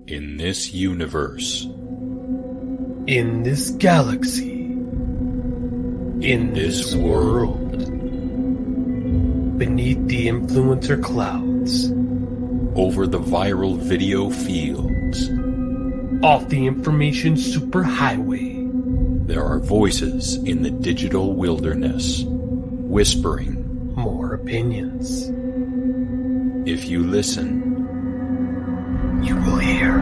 In this universe, in this galaxy, in this world, beneath the influencer clouds, over the viral video fields, off the information superhighway, there are voices in the digital wilderness, whispering more opinions. If you listen, You will hear.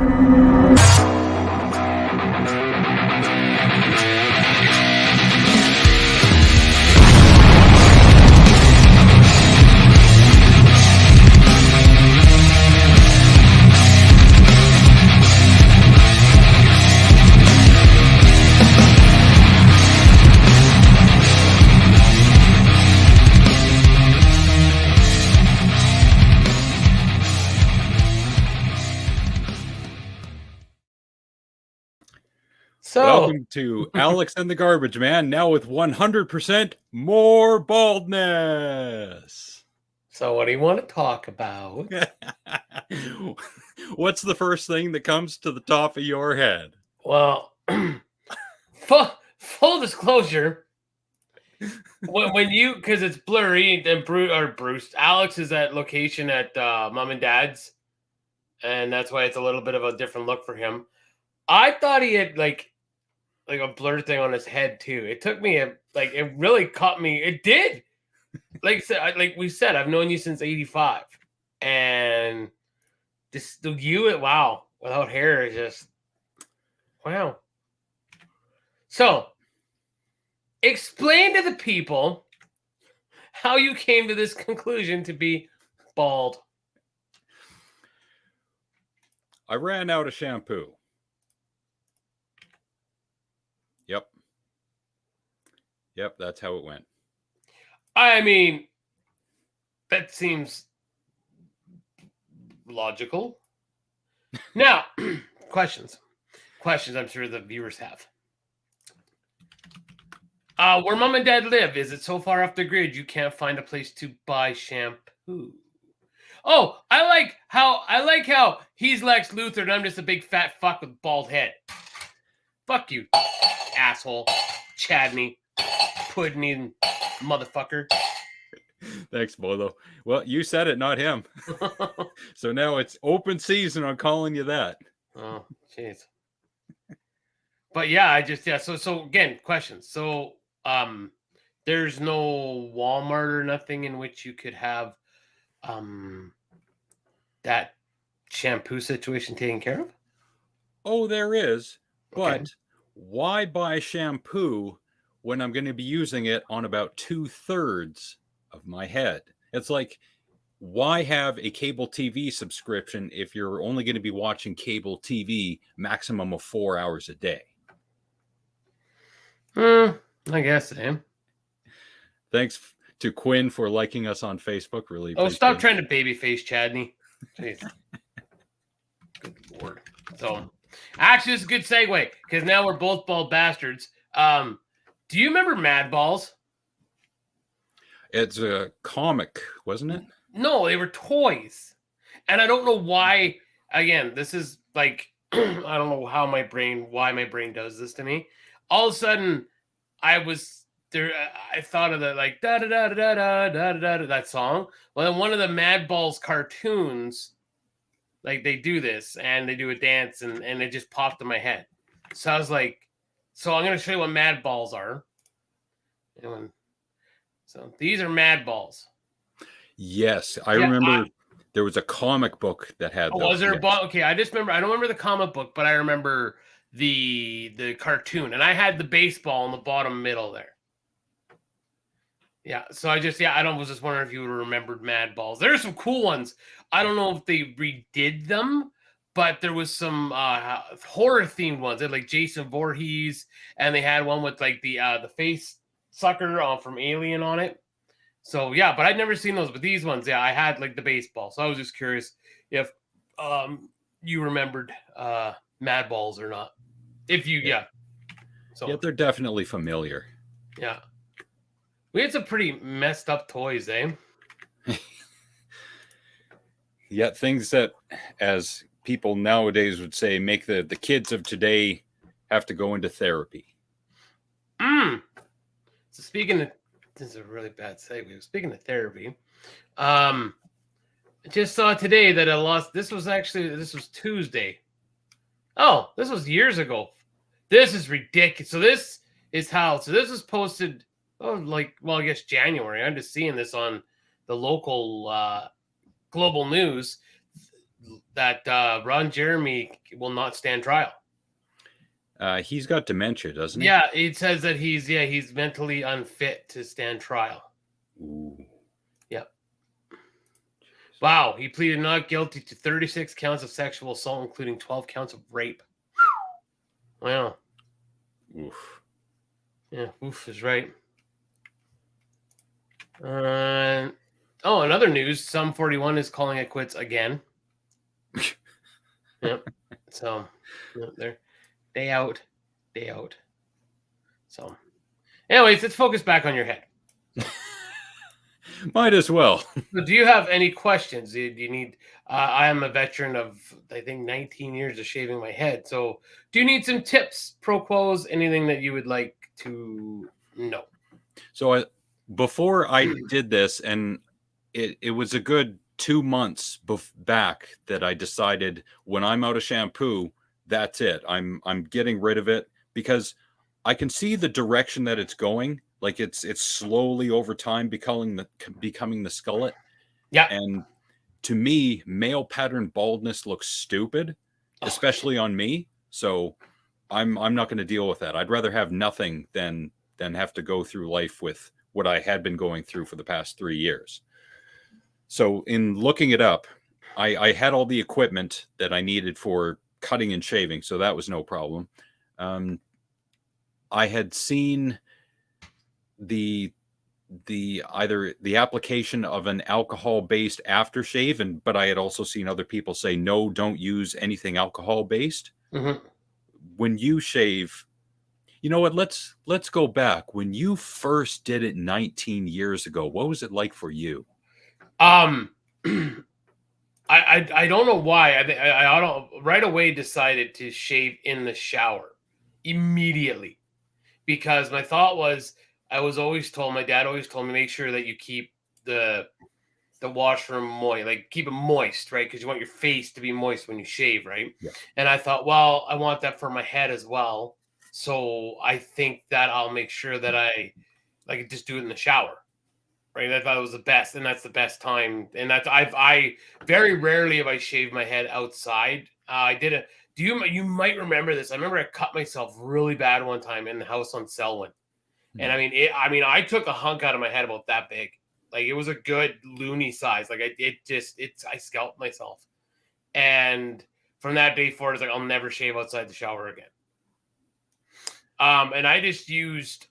Welcome to Alex and the Garbage Man, now with 100% more baldness. So what do you want to talk about? What's the first thing that comes to the top of your head? Well, full disclosure, when you, because it's blurry, and Bruce, Alex is at location at Mom and Dad's, and that's why it's a little bit of a different look for him. I thought he had like a blur thing on his head too. It took me it really caught me. It did. Like we said, I've known you since '85, and just wow, without hair is just wow. So, explain to the people how you came to this conclusion to be bald. I ran out of shampoo. Yep, that's how it went. I mean, that seems logical. Now, questions. I'm sure the viewers have. Where Mom and Dad live, is it so far off the grid you can't find a place to buy shampoo? Oh, I like how he's Lex Luthor and I'm just a big fat fuck with a bald head. Fuck you, asshole, Chadney, pudding motherfucker. Thanks, Bolo. Well, you said it, not him. So now it's open season on calling you that. Oh, jeez. But yeah, So again, questions. So, there's no Walmart or nothing in which you could have, that shampoo situation taken care of? Oh, there is. But Okay. why buy shampoo when I'm going to be using it on about 2/3 of my head? It's like, why have a cable TV subscription if you're only going to be watching cable TV maximum of 4 hours a day? I guess, Sam. Thanks to Quinn for liking us on Facebook. Really appreciate it. Stop trying to babyface Chadney. Jeez. Good Lord. So, actually, it's a good segue because now we're both bald bastards. Do you remember Mad Balls? It's a comic, wasn't it? No, they were toys. And I don't know why. Again, this is like, I don't know why my brain does this to me. All of a sudden, I thought of that, like, da da da da da da da da, that song. Well, in one of the Mad Balls cartoons, like, they do this and they do a dance and it just popped in my head. So I was like, so I'm going to show you what Mad Balls are. So these are Mad Balls. Yes, I remember there was a comic book that had those. Was there a book? Okay, I don't remember the comic book, but I remember the cartoon. And I had the baseball in the bottom middle there. Yeah, so I was just wondering if you would have remembered Mad Balls. There are some cool ones. I don't know if they redid them, but there was some horror themed ones. They had like Jason Voorhees, and they had one with like the face sucker from Alien on it. So yeah, but I'd never seen those. But these ones, yeah, I had like the baseball. So I was just curious if you remembered Mad Balls or not. If you, yeah. So yeah, they're definitely familiar. Yeah. We had some pretty messed up toys, eh? Yeah, things that as people nowadays would say make the kids of today have to go into therapy. So speaking of, this is a really bad segue. Speaking of therapy, I just saw today that I lost. This was Tuesday. Oh, this was years ago. This is ridiculous. So this is how. So this was posted. Oh, I guess January. I'm just seeing this on the local global news that Ron Jeremy will not stand trial. He's got dementia, doesn't he? Yeah, it says that he's mentally unfit to stand trial. Ooh. Yep. Wow, he pleaded not guilty to 36 counts of sexual assault, including 12 counts of rape. Wow. Oof. Yeah, oof is right. Another news. Sum 41 is calling it quits again. Yep. So, they're day out. So, anyways, let's focus back on your head. Might as well. So do you have any questions? Do you need? I am a veteran of, I think, 19 years of shaving my head. So, do you need some tips, pro quos, anything that you would like to know? So, before I did this, and it was a good 2 months back that I decided when I'm out of shampoo, that's it. I'm getting rid of it because I can see the direction that it's going. Like it's slowly over time becoming the skullet. Yeah. And to me, male pattern baldness looks stupid, especially on me. So I'm not going to deal with that. I'd rather have nothing than have to go through life with what I had been going through for the past 3 years. So in looking it up, I had all the equipment that I needed for cutting and shaving, so that was no problem. I had seen the application of an alcohol-based aftershave, but I had also seen other people say, no, don't use anything alcohol-based. Mm-hmm. When you shave, you know what? Let's go back. When you first did it 19 years ago, what was it like for you? I don't know why. I don't right away decided to shave in the shower immediately because my thought was my dad always told me make sure that you keep the washroom moist, like keep it moist, right? Because you want your face to be moist when you shave, right? Yeah. And I thought, well, I want that for my head as well. So I think that I'll make sure that I just do it in the shower. Right, I thought it was the best, and that's the best time. And that's I very rarely have I shaved my head outside. I did a. You might remember this? I remember I cut myself really bad one time in the house on Selwyn, and I took a hunk out of my head about that big. Like it was a good loony size. Like I scalped myself, and from that day forward, it's like I'll never shave outside the shower again. And I just used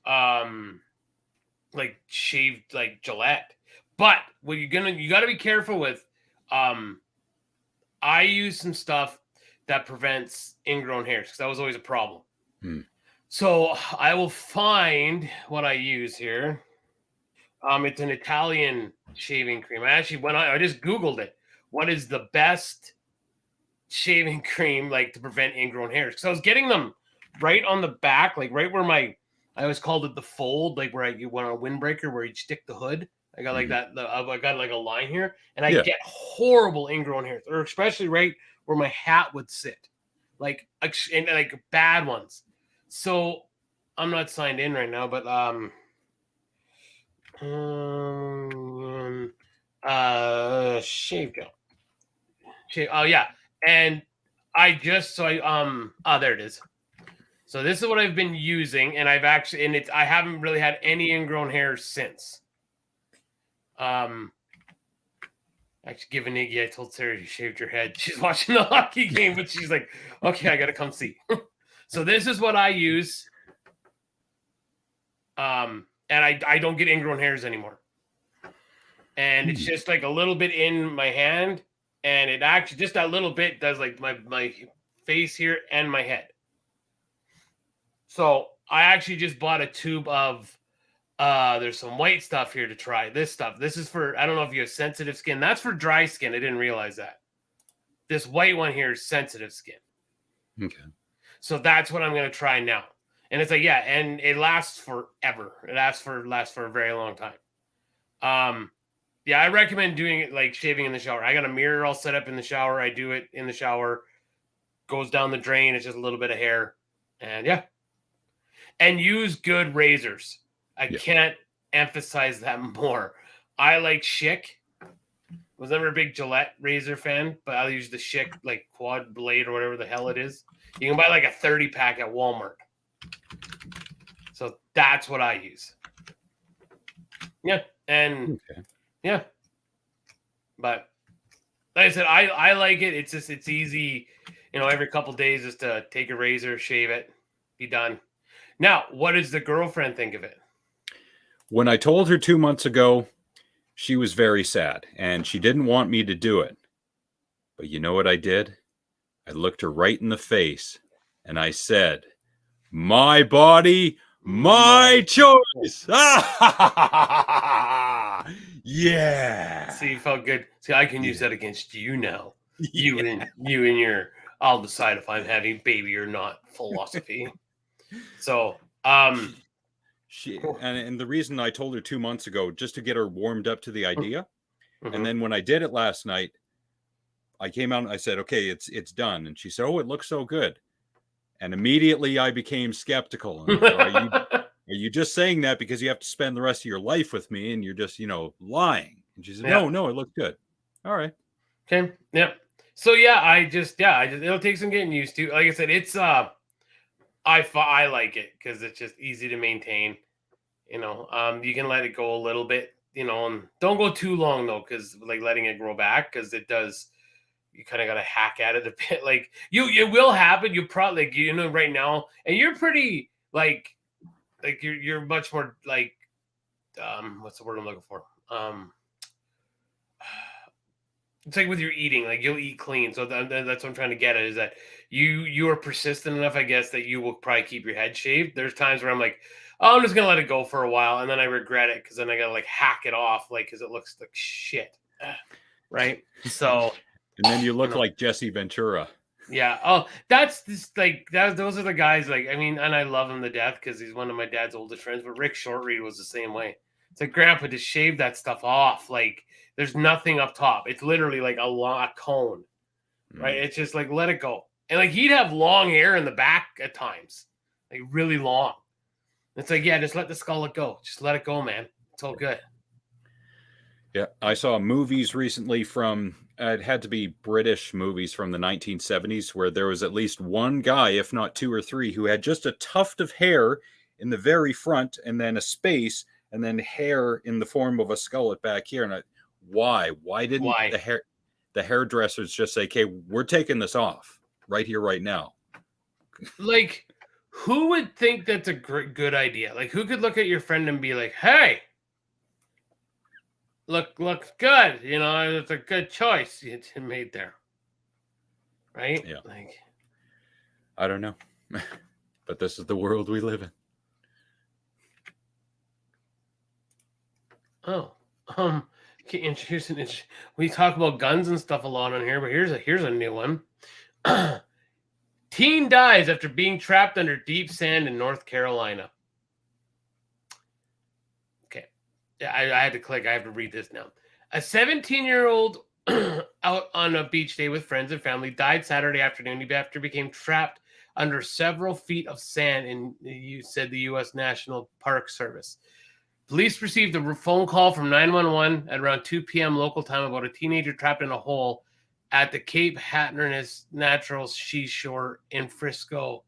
shaved like Gillette. But what you got to be careful with. I use some stuff that prevents ingrown hairs because that was always a problem. So I will find what I use here. It's an Italian shaving cream. I just Googled it. What is the best shaving cream to prevent ingrown hairs? Because I was getting them right on the back, like right where I always called it the fold, like where you went on a windbreaker where you stick the hood. I got like that. I got like a line here, and I get horrible ingrown hairs, or especially right where my hat would sit, like bad ones. So I'm not signed in right now, but shave gel. Oh yeah, and there it is. So this is what I've been using, and I haven't really had any ingrown hairs since. Actually, giving Iggy, I told Sarah you shaved your head. She's watching the hockey game, but she's like, okay, I gotta come see. So this is what I use. And I don't get ingrown hairs anymore. And it's just like a little bit in my hand, and it actually just that little bit does like my face here and my head. So I actually just bought a tube of there's some white stuff here to try. This stuff. This is for, I don't know if you have sensitive skin. That's for dry skin. I didn't realize that. This white one here is sensitive skin. Okay. So that's what I'm going to try now. And it's like, yeah, and it lasts forever. It lasts for a very long time. Yeah, I recommend doing it like shaving in the shower. I got a mirror all set up in the shower. I do it in the shower. Goes down the drain. It's just a little bit of hair. And yeah. And use good razors. I can't emphasize that more. I like Schick. Was never a big Gillette razor fan, but I'll use the Schick like quad blade or whatever the hell it is. You can buy like a 30 pack at Walmart. So that's what I use. Yeah. And yeah. But like I said, I like it. It's easy, every couple days just to take a razor, shave it, be done. Now, what does the girlfriend think of it? When I told her 2 months ago, she was very sad and she didn't want me to do it. But you know what I did? I looked her right in the face and I said, "My body, my choice." Yeah. See, you felt good. See, I can use that against you now. You and your I'll decide if I'm having baby or not philosophy. So, and the reason I told her 2 months ago, just to get her warmed up to the idea. And then when I did it last night, I came out and I said, "Okay, it's done." And she said, "Oh, it looks so good." And immediately I became skeptical. And I thought, are you just saying that because you have to spend the rest of your life with me and you're just, lying? And she said, no, it looked good. All right. Okay. Yeah. So I just it'll take some getting used to. Like I said, it's I like it because it's just easy to maintain. You can let it go a little bit, and don't go too long though, because like letting it grow back, because it does. You kind of got to hack at it a bit. Like it will happen. You probably right now, and you're pretty like you're much more like what's the word I'm looking for? It's like with your eating, like you'll eat clean. So that's what I'm trying to get at, is that you are persistent enough, I guess, that you will probably keep your head shaved. There's times where I'm like, oh, I'm just gonna let it go for a while, and then I regret it because then I gotta like hack it off, like because it looks like shit, right? So. And then you look like Jesse Ventura. Yeah. Oh, that's just like that. Those are the guys. Like, I mean, and I love him to death because he's one of my dad's oldest friends. But Rick Shortreed was the same way. It's like, Grandpa, just shave that stuff off. Like, there's nothing up top. It's literally like a cone, right? It's just like, let it go. And like he'd have long hair in the back at times, like really long. It's like, yeah, just let the skull go. Just let it go, man. It's all good. Yeah, I saw movies recently from, it had to be British movies from the 1970s, where there was at least one guy, if not two or three, who had just a tuft of hair in the very front and then a space and then hair in the form of a skullet back here. And why didn't the hairdressers just say, "Okay, we're taking this off right here, right now"? Like, who would think that's a good idea? Like, who could look at your friend and be like, "Hey, looks good. It's a good choice you made there." Right? Yeah. Like, I don't know. But this is the world we live in. Oh. We talk about guns and stuff a lot on here, but here's a new one. Teen dies after being trapped under deep sand in North Carolina. Okay. Yeah, I had to click. I have to read this now. A 17-year-old out on a beach day with friends and family died Saturday afternoon after became trapped under several feet of sand said the U.S. National Park Service. Police received a phone call from 911 at around 2 p.m. local time about a teenager trapped in a hole at the Cape Hatteras Natural Seashore in Frisco,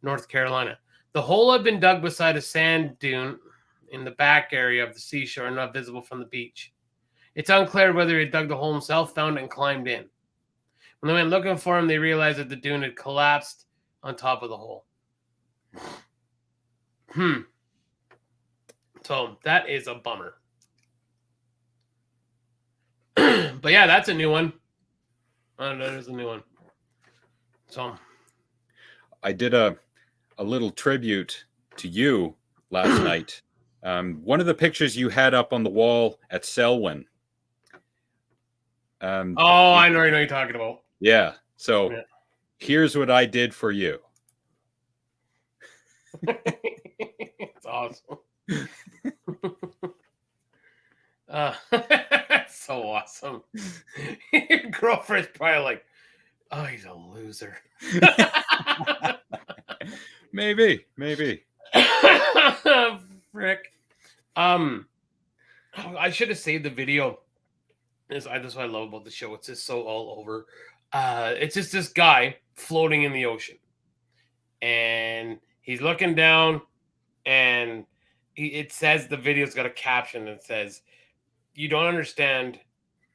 North Carolina. The hole had been dug beside a sand dune in the back area of the seashore, not visible from the beach. It's unclear whether he dug the hole himself, found it, and climbed in. When they went looking for him, they realized that the dune had collapsed on top of the hole. So that is a bummer. But yeah, that's a new one. That is a new one. So I did a little tribute to you last night. One of the pictures you had up on the wall at Selwyn. I know what you're talking about. Yeah. So Yeah. here's what I did for you. It's awesome. So awesome. Your girlfriend's probably like, oh, he's a loser. Maybe. Frick. I should have saved the video. That's what I love about the show. It's just so all over. It's just this guy floating in the ocean, and he's looking down, and it says the video's got a caption that says, "You don't understand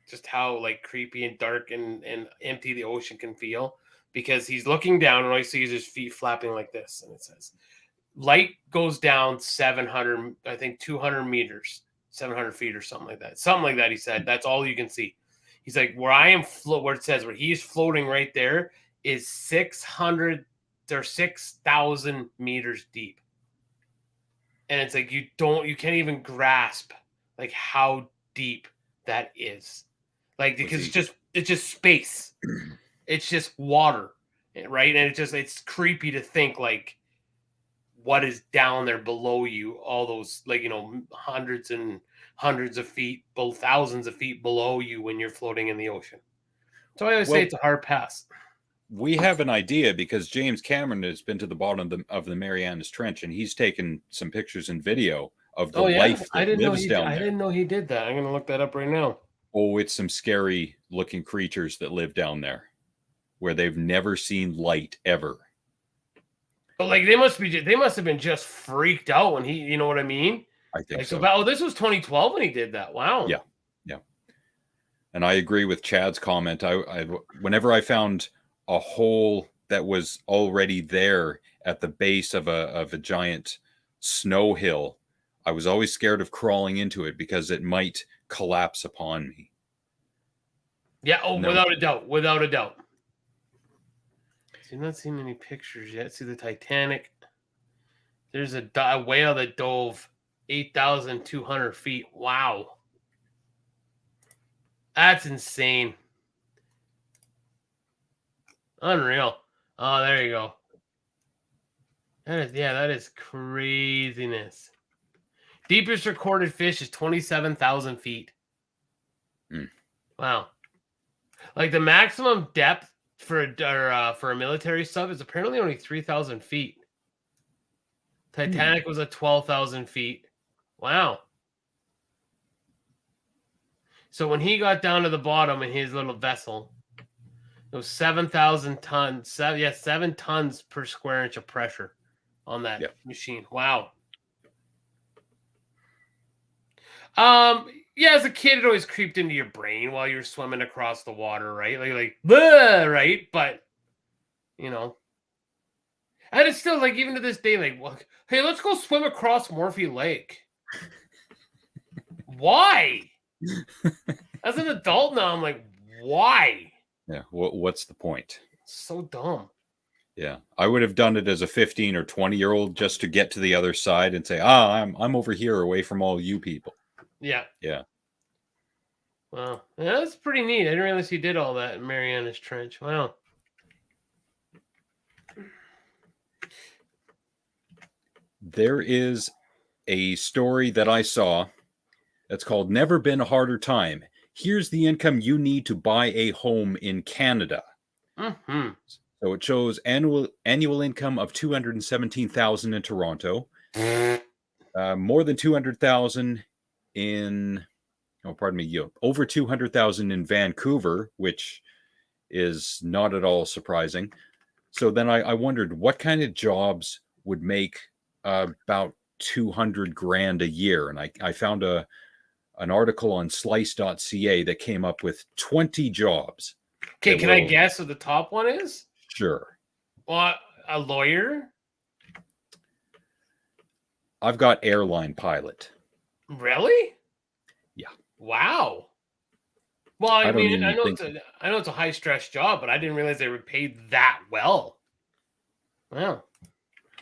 just how like creepy and dark and empty the ocean can feel," because he's looking down and all you see is his feet flapping like this, and it says, "Light goes down 700, I think 200 meters." 700 feet or something like that. Something like that, he said. That's all you can see. He's like, where I am, where it says where he's floating right there is 600 or 6,000 meters deep. And it's like, you can't even grasp like how deep that is. Like, because it's just space. It's just water, right? And it's creepy to think like, what is down there below you, all those like hundreds and hundreds of feet, both thousands of feet below you when you're floating in the ocean. So I always say it's a hard pass. We have an idea because James Cameron has been to the bottom of the Marianas Trench, and he's taken some pictures and video of the life that lives down there. I didn't know he did that. I'm going to look that up right now. Oh, it's some scary looking creatures that live down there where they've never seen light ever. But like they must have been just freaked out when he, you know what I mean? I think like, so. This was 2012 when he did that. Wow. Yeah. And I agree with Chad's comment. I whenever I found a hole that was already there at the base of a giant snow hill, I was always scared of crawling into it because it might collapse upon me. Yeah. Oh, without a doubt. I've not seen any pictures yet. See the Titanic. There's a whale that dove 8,200 feet. Wow. That's insane. Unreal. Oh, there you go. That is craziness. Deepest recorded fish is 27,000 feet. Wow. Like the maximum depth for a military sub is apparently only 3,000 feet. Titanic was at 12,000 feet. Wow. So when he got down to the bottom in his little vessel, it was 7,000 tons. 7 tons per square inch of pressure on that machine. Wow. Yeah, as a kid, it always creeped into your brain while you're swimming across the water, right? Like, bleh, right? But, and it's still like, even to this day, like, well, hey, let's go swim across Morphe Lake. Why? As an adult now, I'm like, why? Yeah. What's the point? So dumb. Yeah. I would have done it as a 15 or 20-year-old just to get to the other side and say, I'm over here away from all you people. Yeah. Yeah. Wow. Yeah, that's pretty neat. I didn't realize he did all that in Marianas Trench. Wow. There is a story that I saw that's called Never Been a Harder Time. Here's the income you need to buy a home in Canada. Mm-hmm. So it shows annual income of $217,000 in Toronto, more than $200,000 in, over $200,000 in Vancouver, which is not at all surprising. So then I wondered what kind of jobs would make about $200,000 a year, and I found an article on slice.ca that came up with 20 jobs. Okay, can I guess what the top one is? Sure. Well, a lawyer? I've got airline pilot. Really? Yeah. Wow. Well, I mean, I know it's a high stress job, but I didn't realize they were paid that well. Wow.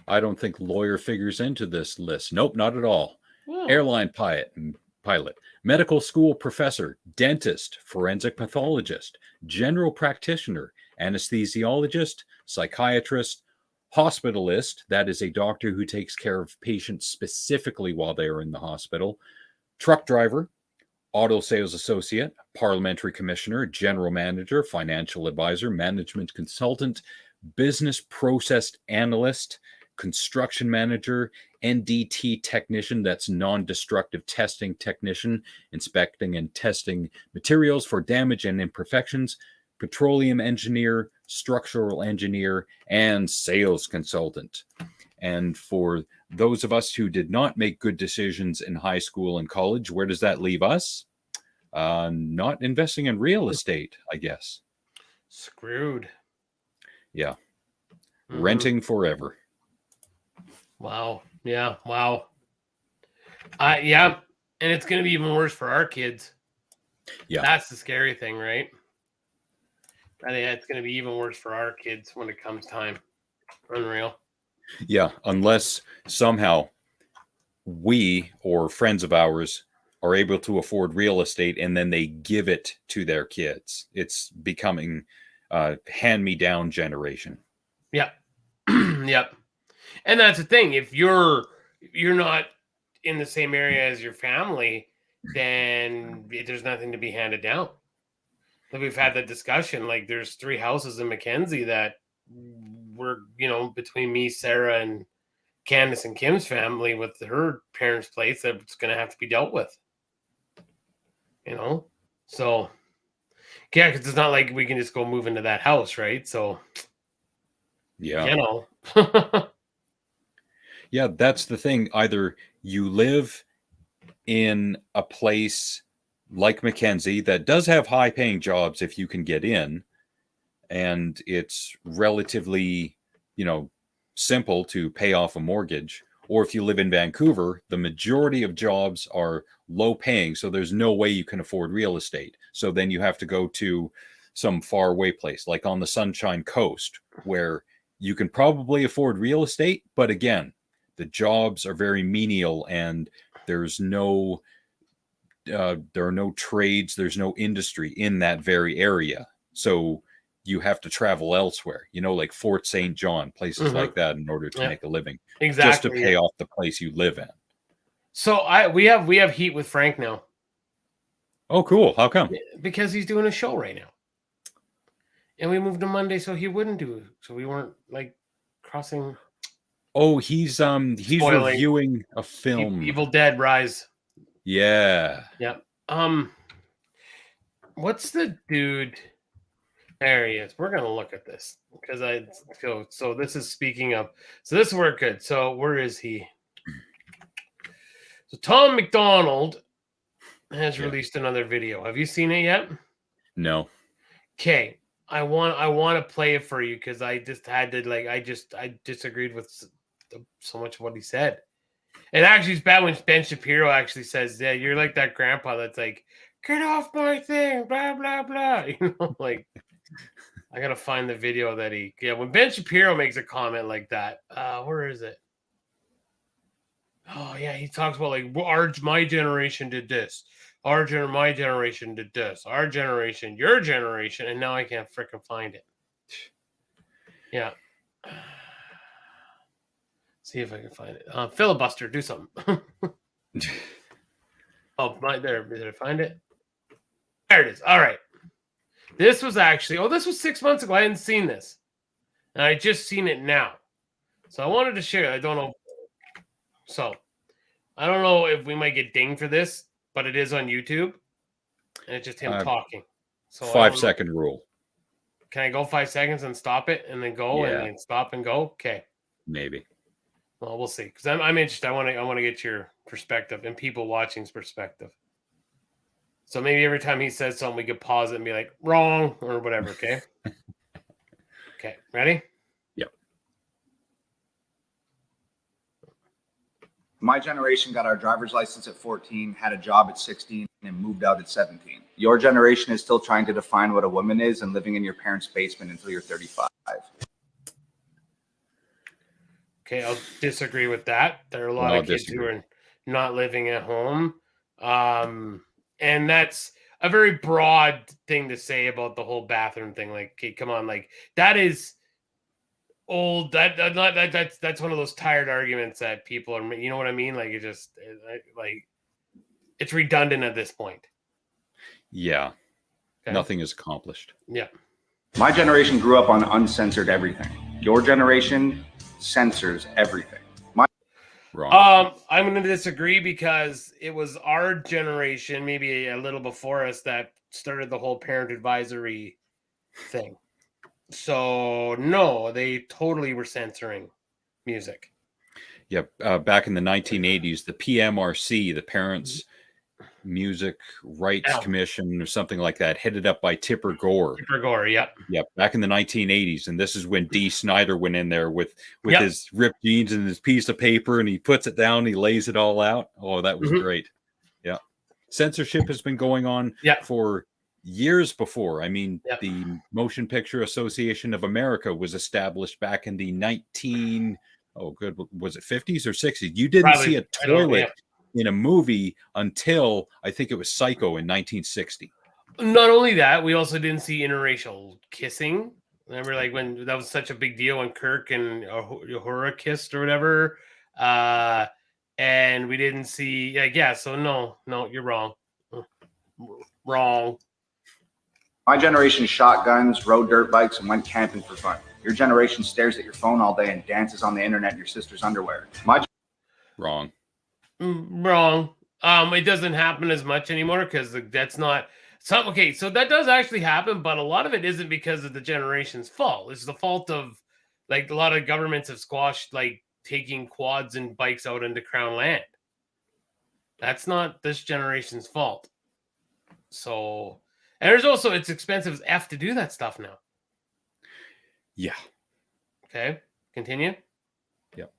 I don't think lawyer figures into this list. Nope, not at all. Yeah. Airline pilot, pilot, medical school professor, dentist, forensic pathologist, general practitioner, anesthesiologist, psychiatrist, hospitalist, that is a doctor who takes care of patients specifically while they are in the hospital, truck driver, auto sales associate, parliamentary commissioner, general manager, financial advisor, management consultant, business process analyst, construction manager, NDT technician, that's non-destructive testing technician, inspecting and testing materials for damage and imperfections, petroleum engineer, structural engineer, and sales consultant. And for those of us who did not make good decisions in high school and college, where does that leave us? Not investing in real estate, I guess. Screwed. Yeah. Renting forever. Wow. Yeah. Wow. Yeah. And it's going to be even worse for our kids. Yeah. That's the scary thing, right? I think it's going to be even worse for our kids when it comes time. Unreal. Yeah. Unless somehow we or friends of ours are able to afford real estate and then they give it to their kids. It's becoming a hand-me-down generation. Yep. Yep. And that's the thing. If you're not in the same area as your family, then there's nothing to be handed down. Like we've had that discussion. Like there's 3 houses in Mackenzie that were, between me, Sarah, and Candace and Kim's family with her parents' place that's going to have to be dealt with. So yeah, because it's not like we can just go move into that house, right? So yeah. Yeah, that's the thing. Either you live in a place like Mackenzie that does have high paying jobs if you can get in, and it's relatively, simple to pay off a mortgage. Or if you live in Vancouver, the majority of jobs are low paying, so there's no way you can afford real estate. So then you have to go to some far away place like on the Sunshine Coast where you can probably afford real estate, but again, the jobs are very menial and there's no there are no trades, there's no industry in that very area. So you have to travel elsewhere, like Fort St. John, places like that, in order to make a living. Exactly. Just to pay off the place you live in. So we have heat with Frank now. Oh, cool. How come? Because he's doing a show right now. And we moved to Monday so he wouldn't do it. So we weren't like crossing. Oh, he's Spoiling. reviewing a film. Evil Dead Rise. Yeah. Yeah. What's the dude? There he is. We're gonna look at this because so this is speaking of. So this worked good. So where is he? So Tom McDonald has released another video. Have you seen it yet? No. Okay. I want to play it for you because I just had to I disagreed with so much of what he said. And actually, it's bad when Ben Shapiro actually says, "Yeah, you're like that grandpa that's like, get off my thing, blah blah blah." Like I gotta find the video that when Ben Shapiro makes a comment like that. Where is it? Oh yeah, he talks about like my generation did this. My generation did this. Our generation, your generation, and now I can't freaking find it. Yeah. See if I can find it. Filibuster, do something. Oh, there. Did I find it? There it is. All right. This was 6 months ago. I hadn't seen this. And I just seen it now. So I wanted to share it. I don't know. So I don't know if we might get dinged for this, but it is on YouTube. And it's just him talking. So 5-second rule. Can I go 5 seconds and stop it and then go and then stop and go? Okay. Maybe. Well, we'll see. Because I'm interested. I want to get your perspective and people watching's perspective. So maybe every time he says something, we could pause it and be like, wrong or whatever. Okay. Okay. Ready? Yep. My generation got our driver's license at 14, had a job at 16, and moved out at 17. Your generation is still trying to define what a woman is and living in your parents' basement until you're 35. Okay, I'll disagree with that. There are a lot of kids who are not living at home. And that's a very broad thing to say about the whole bathroom thing. Like, okay, come on, like that is old. That's one of those tired arguments that people are. You know what I mean? Like, like it's redundant at this point. Yeah. Okay? Nothing is accomplished. Yeah. My generation grew up on uncensored everything. Your generation censors everything. Wrong. I'm going to disagree because it was our generation, maybe a little before us, that started the whole parent advisory thing. So no, they totally were censoring music. Yep. Back in the 1980s, the PMRC, the Parents Music Rights Commission, or something like that, headed up by Tipper Gore. Tipper Gore, yep. Yep. Back in the 1980s, and this is when Dee Snider went in there with his ripped jeans and his piece of paper, and he puts it down, he lays it all out. Oh, that was great. Yeah. Censorship has been going on for years before. I mean, the Motion Picture Association of America was established back in the was it 50s or 60s? You didn't see a toilet in a movie until I think it was Psycho in 1960. Not only that, we also didn't see interracial kissing. Remember, like when that was such a big deal when Kirk and Uhura kissed or whatever. And we didn't see, so no, you're wrong. Wrong. My generation shot guns, rode dirt bikes, and went camping for fun. Your generation stares at your phone all day and dances on the internet in your sister's underwear. Wrong. Wrong. It doesn't happen as much anymore because that's not okay. So that does actually happen, but a lot of it isn't because of the generation's fault. It's the fault of like a lot of governments have squashed like taking quads and bikes out into crown land. That's not this generation's fault. So, and there's also, it's expensive as F to do that stuff now. Yeah. Okay. Continue. Yep.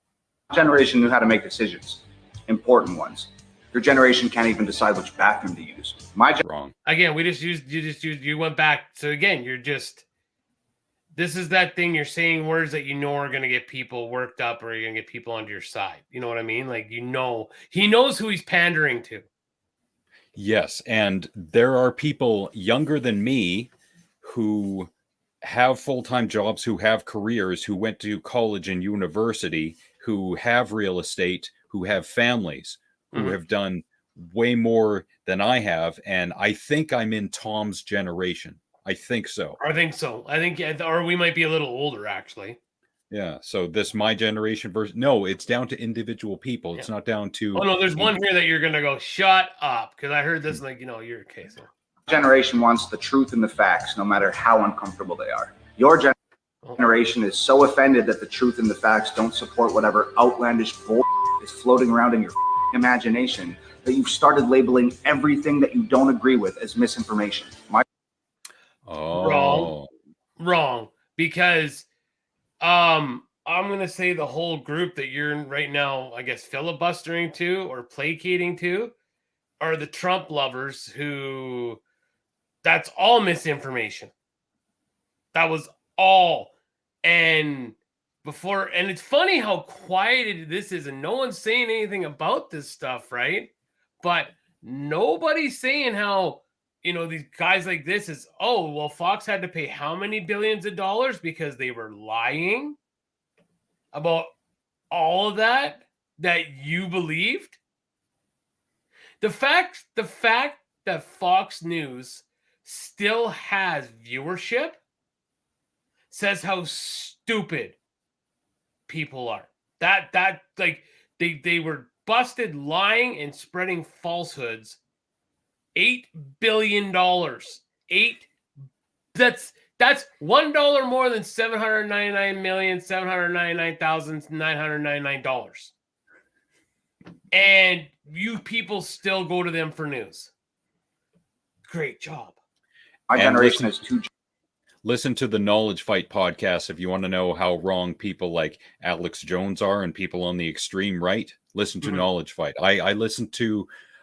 Generation knew how to make decisions, important ones. Your generation can't even decide which bathroom to use. Wrong. Again, you went back. So again, this is that thing, you're saying words that you know are going to get people worked up or you're going to get people onto your side. You know what I mean? Like, he knows who he's pandering to. Yes. And there are people younger than me who have full-time jobs, who have careers, who went to college and university, who have real estate, who have families, who have done way more than I have. And I think I'm in Tom's generation. I think so. I think so. Or we might be a little older, actually. Yeah. So my generation versus, no, it's down to individual people. It's not down to. Oh no, there's one here that you're gonna go shut up because I heard this. Like, you're okay. So generation wants the truth and the facts, no matter how uncomfortable they are. Your generation is so offended that the truth and the facts don't support whatever outlandish bull is floating around in your imagination that you've started labeling everything that you don't agree with as misinformation. Wrong. Because I'm gonna say the whole group that you're right now, I guess, filibustering to or placating to are the Trump lovers who that's all misinformation. That was all. And it's funny how quiet this is, and no one's saying anything about this stuff, right? But nobody's saying how, these guys like this is, Fox had to pay how many billions of dollars because they were lying about all of that you believed. The fact that Fox News still has viewership says how stupid people are. That like they were busted lying and spreading falsehoods. $8 billion. That's $1 more than $799,799,999. And you people still go to them for news. Great job. My generation is too. Listen to the Knowledge Fight podcast if you want to know how wrong people like Alex Jones are and people on the extreme right. Listen to Knowledge Fight.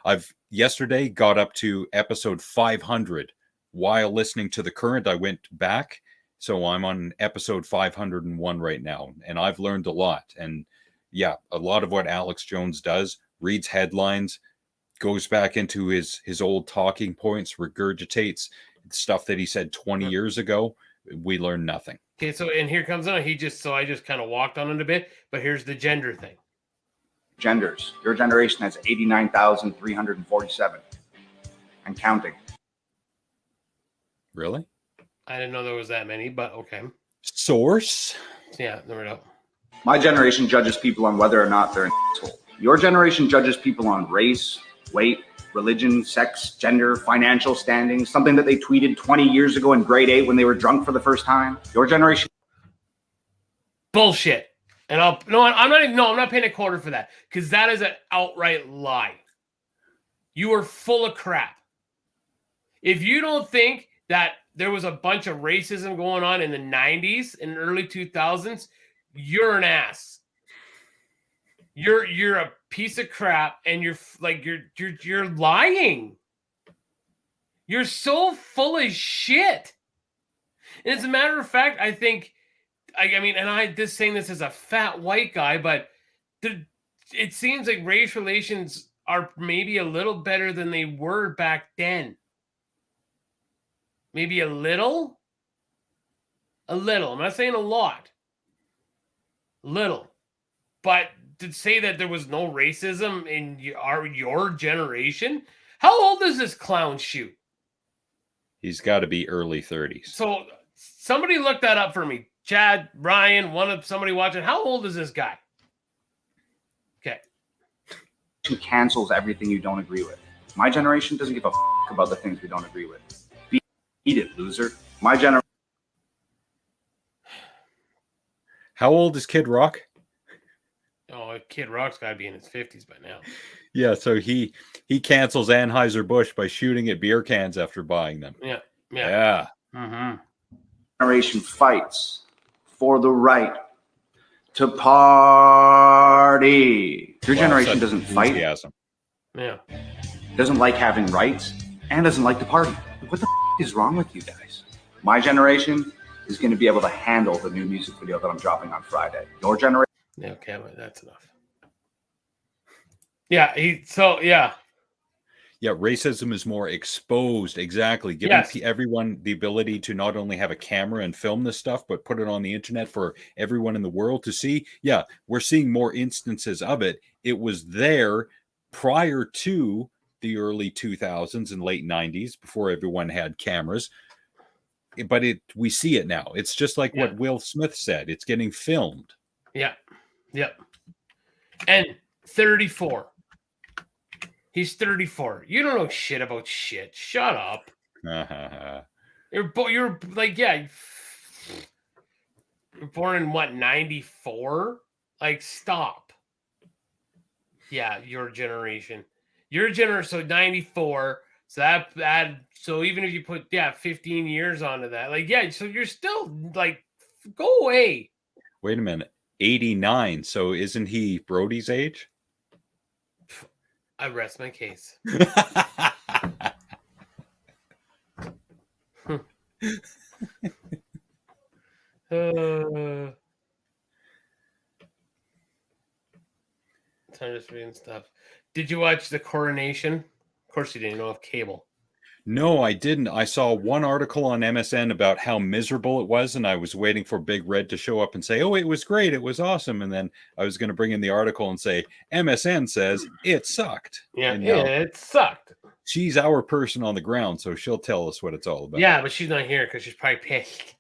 I've yesterday got up to episode 500 while listening to the current. I went back, so I'm on episode 501 right now, and I've learned a lot. And yeah, a lot of what Alex Jones does, reads headlines, goes back into his old talking points, regurgitates stuff that he said 20 years ago, we learn nothing. Okay, so and here comes on. I just kind of walked on it a bit, but here's the gender thing. Genders. Your generation has 89,347 and counting. Really? I didn't know there was that many, but okay. Source? Yeah, there we go. My generation judges people on whether or not they're an asshole. Your generation judges people on race, weight, religion, sex, gender, financial standing, something that they tweeted 20 years ago in grade 8 when they were drunk for the first time. Your generation. Bullshit. And I'm not paying a quarter for that, because that is an outright lie. You are full of crap. If you don't think that there was a bunch of racism going on in the 90s and early 2000s, you're an ass. You're a piece of crap, and you're lying. You're so full of shit. And as a matter of fact, I think, I mean, and I just saying this as a fat white guy, but it seems like race relations are maybe a little better than they were back then. Maybe a little. I'm not saying a lot. Little. But to say that there was no racism in your generation, how old does this clown shoot? He's got to be early 30s. So somebody look that up for me. Chad, Ryan, somebody watching. How old is this guy? Okay. Who cancels everything you don't agree with. My generation doesn't give a about the things we don't agree with. Eat it, loser. My generation. How old is Kid Rock? Oh, Kid Rock's got to be in his 50s by now. Yeah, so he cancels Anheuser-Busch by shooting at beer cans after buying them. Yeah. Mm-hmm. Generation fights for the right to party. Your generation doesn't fight. Yeah. Doesn't like having rights and doesn't like to party. What the is wrong with you guys? My generation is going to be able to handle the new music video that I'm dropping on Friday. Your generation. Yeah, okay, that's enough. Yeah, yeah, racism is more exposed. Exactly. Giving everyone the ability to not only have a camera and film this stuff, but put it on the internet for everyone in the world to see. Yeah, we're seeing more instances of it. It was there prior to the early 2000s and late 90s, before everyone had cameras. But we see it now. It's just like what Will Smith said. It's getting filmed. Yeah. Yep. And 34. He's 34. You don't know shit about shit. Shut up. You're like, yeah. You're born in what, 94? Like, stop. Yeah, your generation. Your generation, so 94. So so even if you put 15 years onto that, like, yeah, so you're still like, go away. Wait a minute. 89. So isn't he Brody's age? I rest my case. I'm just reading stuff. Did you watch the coronation? Of course you didn't. You don't have cable. No, I didn't. I saw one article on MSN about how miserable it was, and I was waiting for Big Red to show up and say, oh, it was great, it was awesome. And then I was going to bring in the article and say, MSN says it sucked. Yeah, it sucked. She's our person on the ground, so she'll tell us what it's all about. Yeah, but she's not here because she's probably pissed.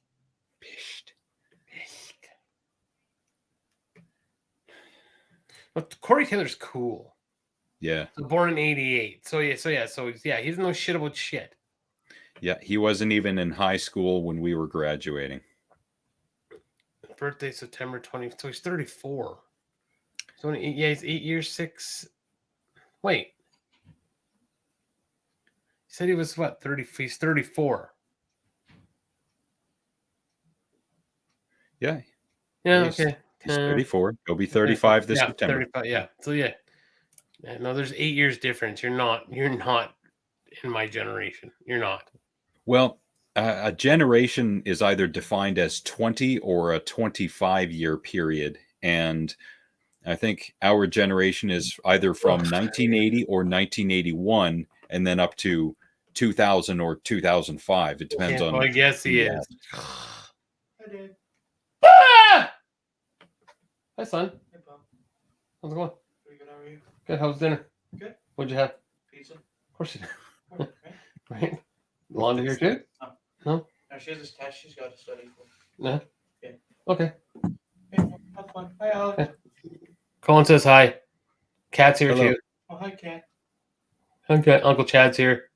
But Corey Taylor's cool. Yeah. So born in 88. So he doesn't know shit about shit. Yeah, he wasn't even in high school when we were graduating. Birthday September 20th. So he's 34. So he's 8 years 6. Wait. He said he was what, 30? He's 34. Yeah. Yeah, okay. He's 34. He'll be 35 this September. 35, yeah. So yeah. No, there's 8 years difference. You're not in my generation. You're not. Well, a generation is either defined as 20 or a 25-year period. And I think our generation is either from 1980 or 1981, and then up to 2000 or 2005. It depends on. I guess he is. Hi, Dad. Ah! Hi, son. Hey, Bob. How's it going? Pretty good. How are you? Good. How's dinner? Good. What'd you have? Pizza. Of course you did. Right? Right? Londa here too? No, she has this test she's got to study for. No. Yeah. Okay. Hey, have fun. Hi, Alex. Colin says hi. Cat's here Hello. too. Oh, hi, Kat. Okay. Uncle Chad's here.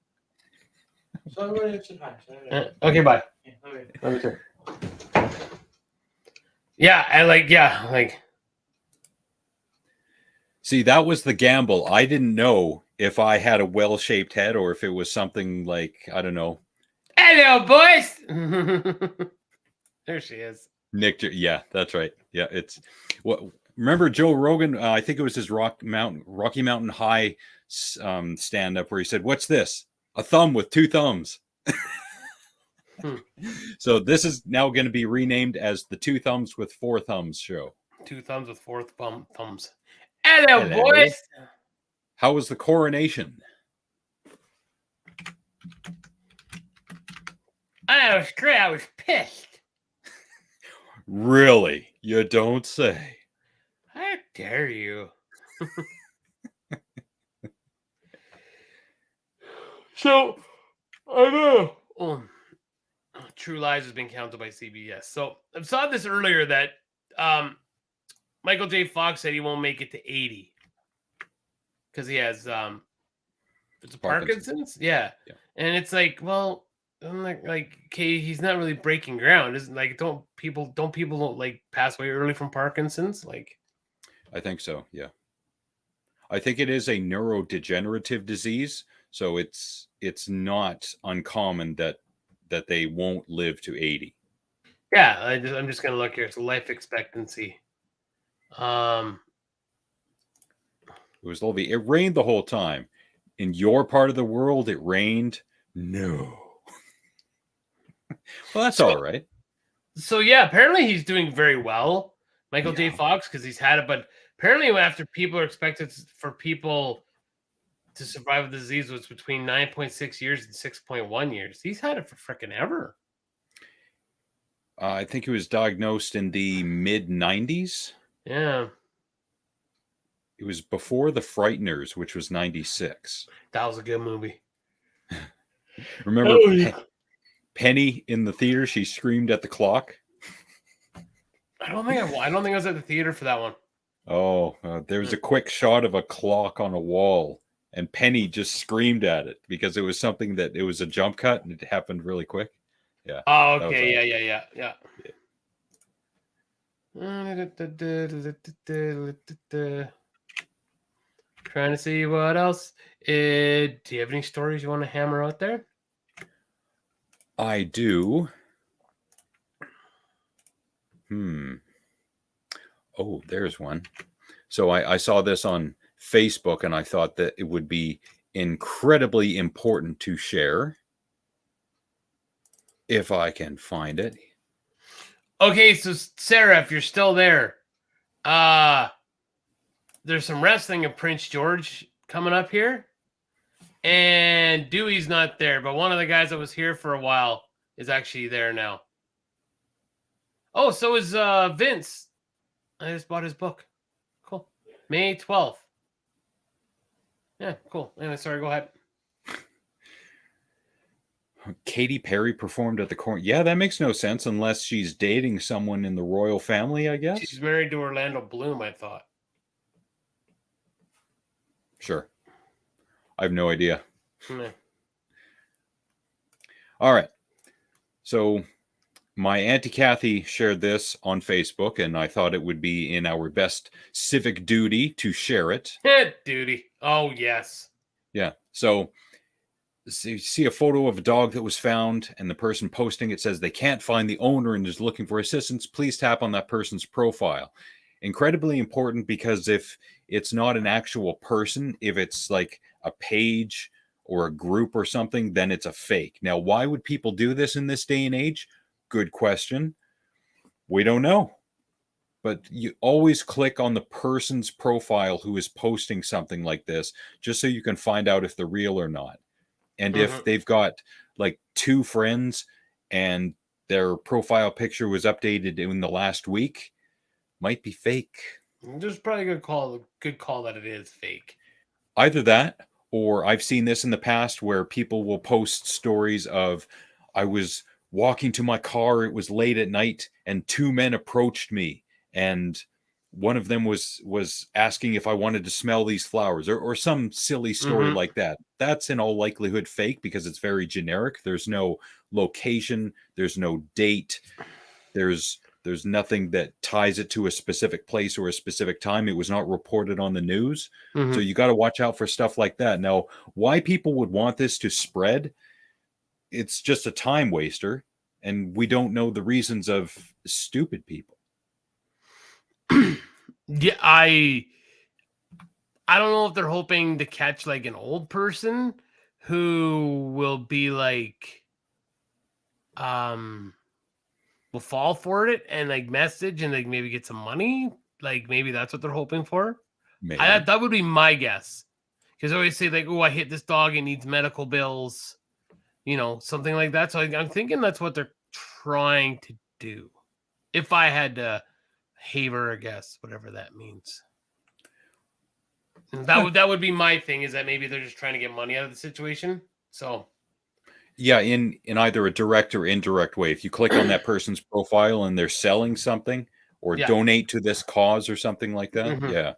So everybody said hi. So everybody- Okay. Bye. yeah, okay. Love you too. Yeah. See, that was the gamble. I didn't know if I had a well-shaped head or if it was something like, I don't know. Hello, boys. There she is. Nick, yeah, that's right. Yeah, it's what. Remember Joe Rogan? I think it was his Rocky Mountain High stand-up where he said, "What's this? A thumb with two thumbs." So this is now going to be renamed as the Two Thumbs with Four Thumbs show. Two thumbs with four thumbs. Hello, Hello. boys. How was the coronation? I was great. I was pissed. Really? You don't say. How dare you? So, I know. True Lies has been counted by CBS. So I saw this earlier that Michael J. Fox said he won't make it to 80 because he has it's Parkinson's. Yeah. And it's like, well, I'm like, okay, he's not really breaking ground. Isn't like don't people like pass away early from Parkinson's? Like, I think so. Yeah. I think it is a neurodegenerative disease, so it's not uncommon that they won't live to 80. yeah, I'm just gonna look here. It's life expectancy. It was lovely. It rained the whole time. In your part of the world, it rained. No. Well, that's all right. So yeah, apparently he's doing very well, Michael J. Yeah. Fox, because he's had it. But apparently, after people are expected for people to survive the disease was between 9.6 years and 6.1 years. He's had it for freaking ever. I think he was diagnosed in the mid 90s. Yeah, It was before The Frighteners, which was 96. that was a good movie. Remember Oh, yeah. Penny in the theater? She screamed at the clock. I don't think I was at the theater for that one. Oh, there was a quick shot of a clock on a wall, and Penny just screamed at it because it was something that it was a jump cut and it happened really quick. Yeah. Oh, that was okay, awesome. yeah. Trying to see what else. Do you have any stories you want to hammer out there? I do. Oh, there's one. So I saw this on Facebook and I thought that it would be incredibly important to share if I can find it. Okay, so Sarah, if you're still there, there's some wrestling in Prince George coming up here. And Dewey's not there, but one of the guys that was here for a while is actually there now. Oh, so is Vince. I just bought his book. Cool. May 12th. Yeah, cool. Anyway, sorry, go ahead. Katy Perry performed at the corner. Yeah, that makes no sense unless she's dating someone in the royal family, I guess. She's married to Orlando Bloom, I thought. Sure. I have no idea. Yeah. All right. So my Auntie Kathy shared this on Facebook, and I thought it would be in our best civic duty to share it. Duty. Oh, yes. Yeah. So you see a photo of a dog that was found, and the person posting it says they can't find the owner and is looking for assistance. Please tap on that person's profile. Incredibly important, because if it's not an actual person, if it's like a page or a group or something, then it's a fake. Now, why would people do this in this day and age? Good question. We don't know. but you always click on the person's profile who is posting something like this, just so you can find out if they're real or not. And if they've got like 2 friends and their profile picture was updated in the last week, might be fake. There's probably a good call that it is fake. Either that, or I've seen this in the past where people will post stories of, I was walking to my car, it was late at night, and 2 men approached me, and one of them was asking if I wanted to smell these flowers, or some silly story like that. That's in all likelihood fake because it's very generic. There's no location, there's no date, there's nothing that ties it to a specific place or a specific time. It was not reported on the news. So you got to watch out for stuff like that. Now, why people would want this to spread, it's just a time waster, and we don't know the reasons of stupid people. Yeah, I don't know if they're hoping to catch like an old person who will be like will fall for it and like message and like maybe get some money. Like maybe that's what they're hoping for. Maybe. That would be my guess. Because I always say like, oh, I hit this dog, it needs medical bills, something like that. So I'm thinking that's what they're trying to do. If I had to haver a guess, whatever that means. And that would be my thing, is that maybe they're just trying to get money out of the situation. So yeah, in either a direct or indirect way. If you click on that person's profile and they're selling something or donate to this cause or something like that. Yeah,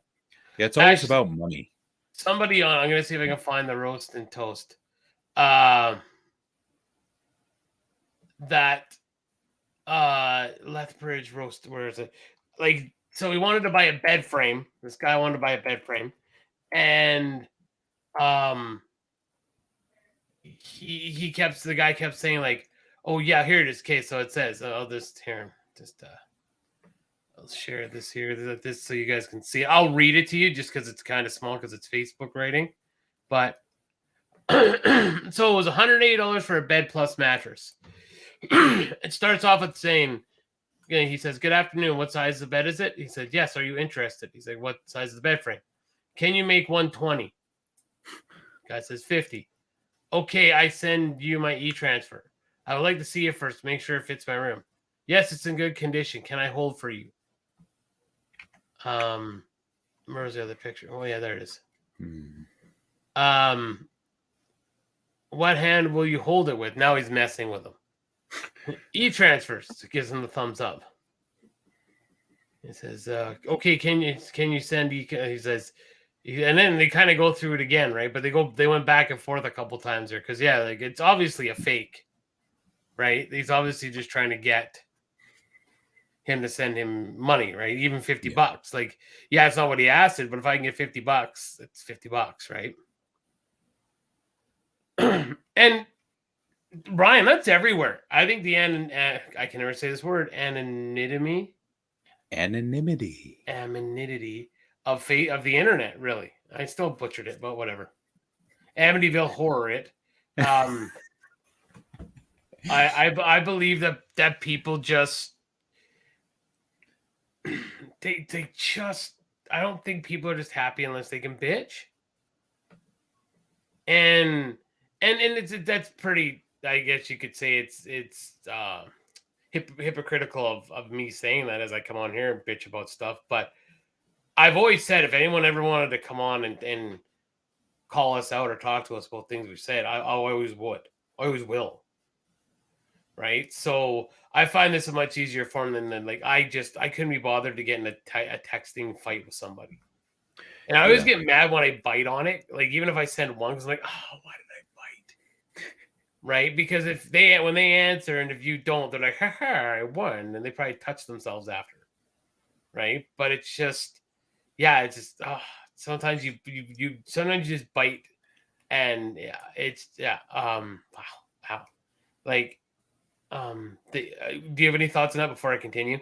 it's always about money. Somebody I'm going to see if I can find the roast and toast. That Lethbridge roast, where is it? Like, so he wanted to buy a bed frame. This guy wanted to buy a bed frame. And the guy kept saying like, oh yeah, here it is. Okay, so it says, I'll share this here, this so you guys can see it. I'll read it to you just because it's kind of small because it's Facebook writing. But so it was $180 for a bed plus mattress. It starts off with saying, he says, good afternoon, what size of bed is it? He said, yes, are you interested? He's like, what size is the bed frame? Can you make 120? Guy says 50. Okay, I send you my e-transfer. I would like to see it first, make sure it fits my room. Yes, it's in good condition. Can I hold for you? Where's the other picture? Oh yeah, there it is. What hand will you hold it with? Now he's messing with him. E-transfers, gives him the thumbs up. He says, okay, can you send he says, and then they kind of go through it again, right? But they went back and forth a couple times there because like it's obviously a fake, right? He's obviously just trying to get him to send him money, right? Even $50. Like, yeah, it's not what he asked it, but if I can get $50, it's $50, right? And Brian, that's everywhere. I think I can never say this word, anonymity of the internet, really. I still butchered it, but whatever. Amityville horror it. I believe that people just they just, I don't think people are just happy unless they can bitch. And that's pretty, I guess you could say it's hypocritical of me saying that as I come on here and bitch about stuff. But I've always said, if anyone ever wanted to come on and call us out or talk to us about things we've said, I always would. I always will. Right? So I find this a much easier form than like, I couldn't be bothered to get in a texting fight with somebody. And I always get mad when I bite on it. Like, even if I send one, because I'm like, oh, why did I bite? Right? Because when they answer, and if you don't, they're like, haha, I won. And they probably touch themselves after. Right? But it's just, it's just, sometimes you just bite. And wow. Like, do you have any thoughts on that before I continue?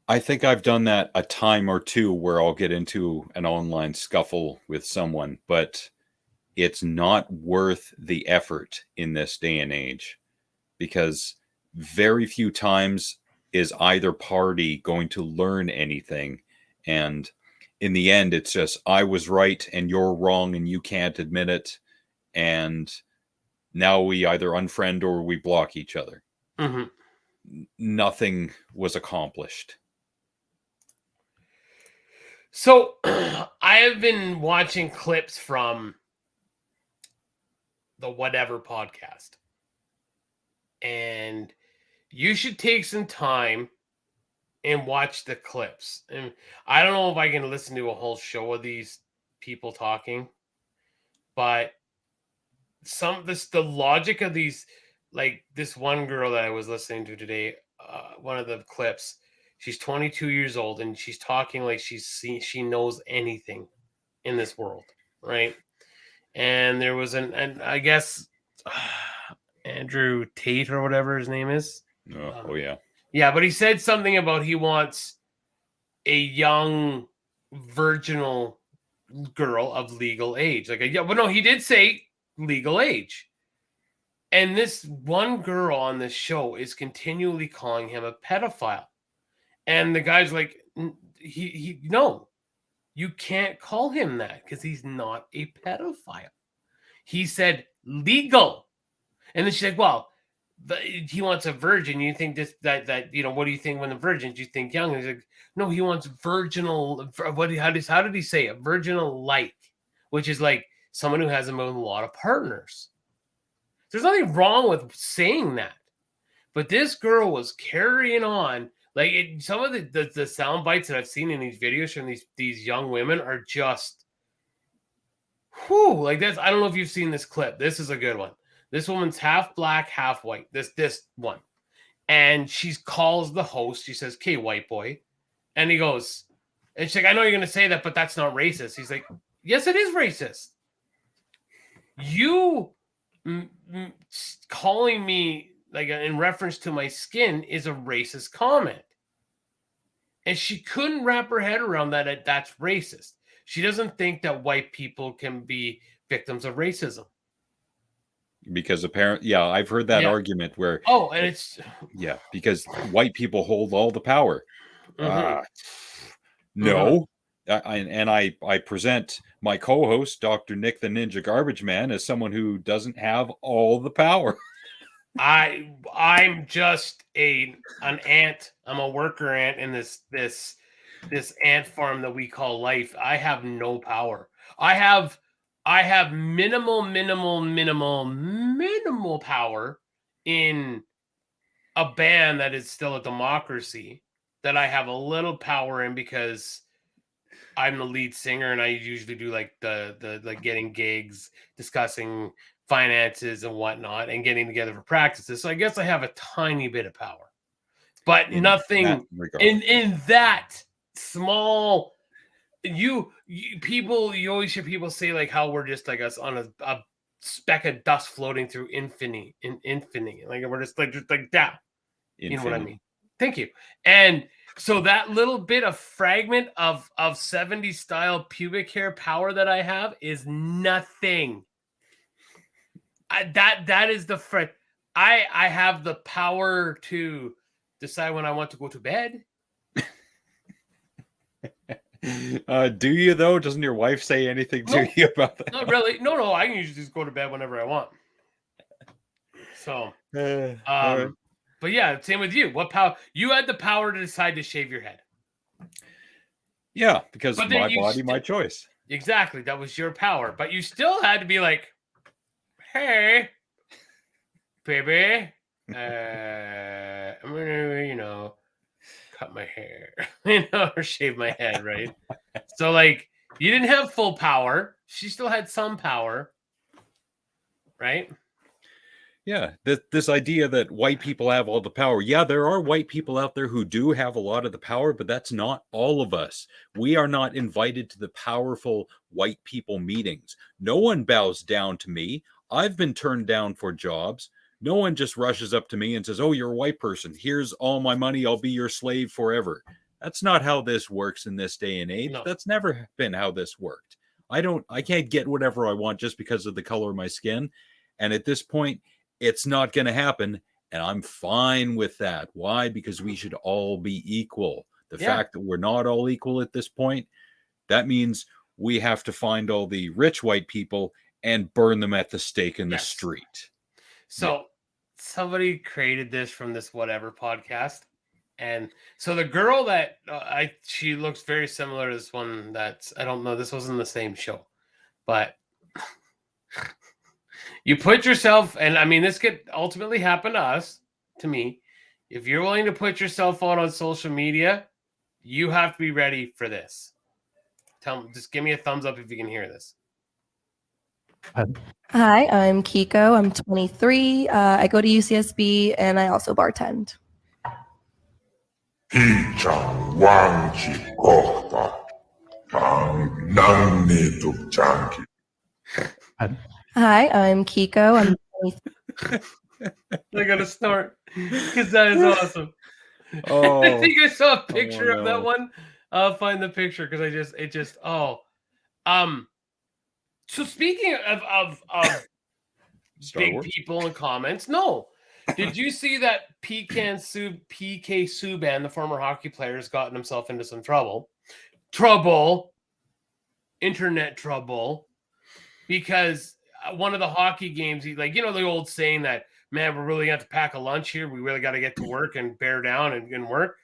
I think I've done that a time or two where I'll get into an online scuffle with someone, but it's not worth the effort in this day and age, because very few times is either party going to learn anything? And in the end, it's just, I was right and you're wrong and you can't admit it. And now we either unfriend or we block each other. Nothing was accomplished. So I have been watching clips from the Whatever podcast. And you should take some time and watch the clips. And I don't know if I can listen to a whole show of these people talking, but the logic of these, like this one girl that I was listening to today, one of the clips, she's 22 years old and she's talking like she knows anything in this world, right? And there was and I guess Andrew Tate or whatever his name is. Oh yeah. Yeah, but he said something about he wants a young virginal girl of legal age. But no, he did say legal age. And this one girl on this show is continually calling him a pedophile. And the guy's like, no, you can't call him that because he's not a pedophile. He said legal. And then she's like, well, he wants a virgin. You think that what do you think when the virgins? You think young? And he's like, no, he wants virginal. How did he say it? Virginal like, which is like someone who has a lot of partners. There's nothing wrong with saying that, but this girl was carrying on like some of the sound bites that I've seen in these videos from these young women are just, like this. I don't know if you've seen this clip. This is a good one. This woman's half black, half white. This one. And she calls the host. She says, "Okay, white boy." And he goes, and she's like, "I know you're going to say that, but that's not racist." He's like, "Yes, it is racist. You calling me like in reference to my skin is a racist comment." And she couldn't wrap her head around that that's racist. She doesn't think that white people can be victims of racism. Because apparently, I've heard that argument where and it's because white people hold all the power. No, I present my co-host, Dr. Nick the Ninja Garbage Man, as someone who doesn't have all the power. I'm just an ant. I'm a worker ant in this ant farm that we call life. I have no power. I have minimal power in a band that is still a democracy that I have a little power in because I'm the lead singer and I usually do like the getting gigs, discussing finances and whatnot and getting together for practices. So I guess I have a tiny bit of power, but nothing in that small. You always hear people say like how we're just like us on a speck of dust floating through infinity, like we're just like that. You know what I mean? Thank you. And so that little bit of fragment of 70s style pubic hair power that I have is nothing. That is the I have the power to decide when I want to go to bed. Do you though? Doesn't your wife say anything to you about that? Not really. No. I can usually just go to bed whenever I want. So, but yeah, same with you. What power? You had the power to decide to shave your head. Yeah, because my body, my choice. Exactly, that was your power. But you still had to be like, "Hey, baby, I'm gonna, cut my hair, or shave my head, right?" So like you didn't have full power. She still had some power, right? Yeah, this idea that white people have all the power. Yeah, there are white people out there who do have a lot of the power, but that's not all of us. We are not invited to the powerful white people meetings. No one bows down to me. I've been turned down for jobs. No one just rushes up to me and says, "Oh, you're a white person. Here's all my money. I'll be your slave forever." That's not how this works in this day and age. No. That's never been how this worked. I can't get whatever I want just because of the color of my skin. And at this point, it's not going to happen. And I'm fine with that. Why? Because we should all be equal. The fact that we're not all equal at this point, that means we have to find all the rich white people and burn them at the stake in the street. So somebody created this from this whatever podcast. And so the girl that she looks very similar to this one that's, I don't know, this wasn't the same show, but you put yourself, and I mean, this could ultimately happen to us, to me. If you're willing to put yourself out on social media, you have to be ready for this. Just give me a thumbs up if you can hear this. Hi, I'm Kiko. I'm 23. I go to UCSB and I also bartend. Pichang Wangchi Kohta Ang Nangnitu Chanki. Hi, I'm Kiko. I'm 23. I gotta start because that is awesome. Oh, I think I saw a picture of that one. I'll find the picture because so speaking of big people and comments, no. Did you see that PK Subban, the former hockey player, has gotten himself into some trouble? Internet trouble, because one of the hockey games, he, like, you know, the old saying that, man, we're really going to have to pack a lunch here. We really got to get to work and bear down and work.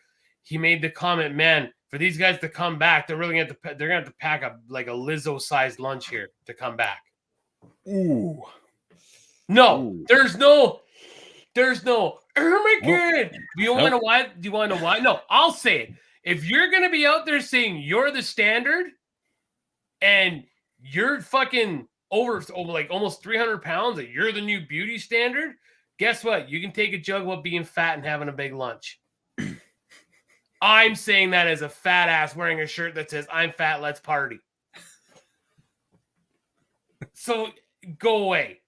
He made the comment, man, for these guys to come back, they're really going to have to pack a Lizzo-sized lunch here to come back. Ooh. No, Ooh. there's no, oh my God. Do you want to know why? Do you want to know why? No, I'll say it. If you're going to be out there saying you're the standard and you're fucking over like almost 300 pounds, that you're the new beauty standard, guess what? You can take a jug about being fat and having a big lunch. I'm saying that as a fat ass wearing a shirt that says, I'm fat, let's party. So go away.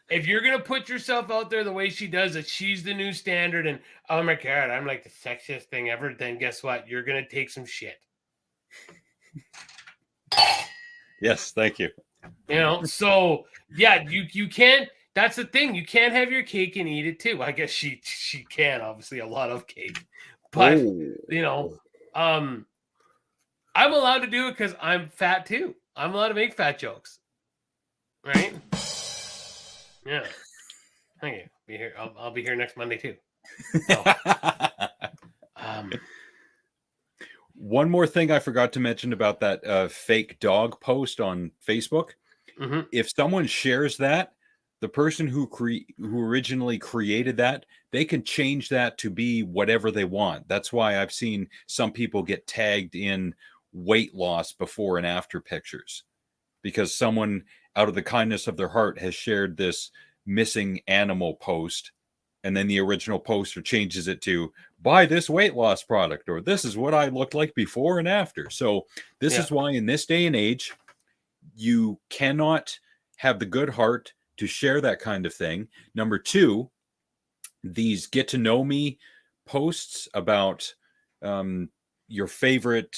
If you're going to put yourself out there the way she does, that she's the new standard and, oh my God, I'm like the sexiest thing ever, then guess what? You're going to take some shit. Yes, thank you. You know, so yeah, you can't, that's the thing. You can't have your cake and eat it too. I guess she can, obviously, a lot of cake. But, you know, I'm allowed to do it because I'm fat too. I'm allowed to make fat jokes. Right? Yeah. Thank you. Be here. I'll be here next Monday too. So, one more thing I forgot to mention about that fake dog post on Facebook. mm-hmm. If someone shares that, the person who originally created that, they can change that to be whatever they want. That's why I've seen some people get tagged in weight loss before and after pictures, because someone out of the kindness of their heart has shared this missing animal post, and then the original poster changes it to buy this weight loss product, or this is what I looked like before and after. So this is why in this day and age, you cannot have the good heart to share that kind of thing. Number two, these get to know me posts about your favorite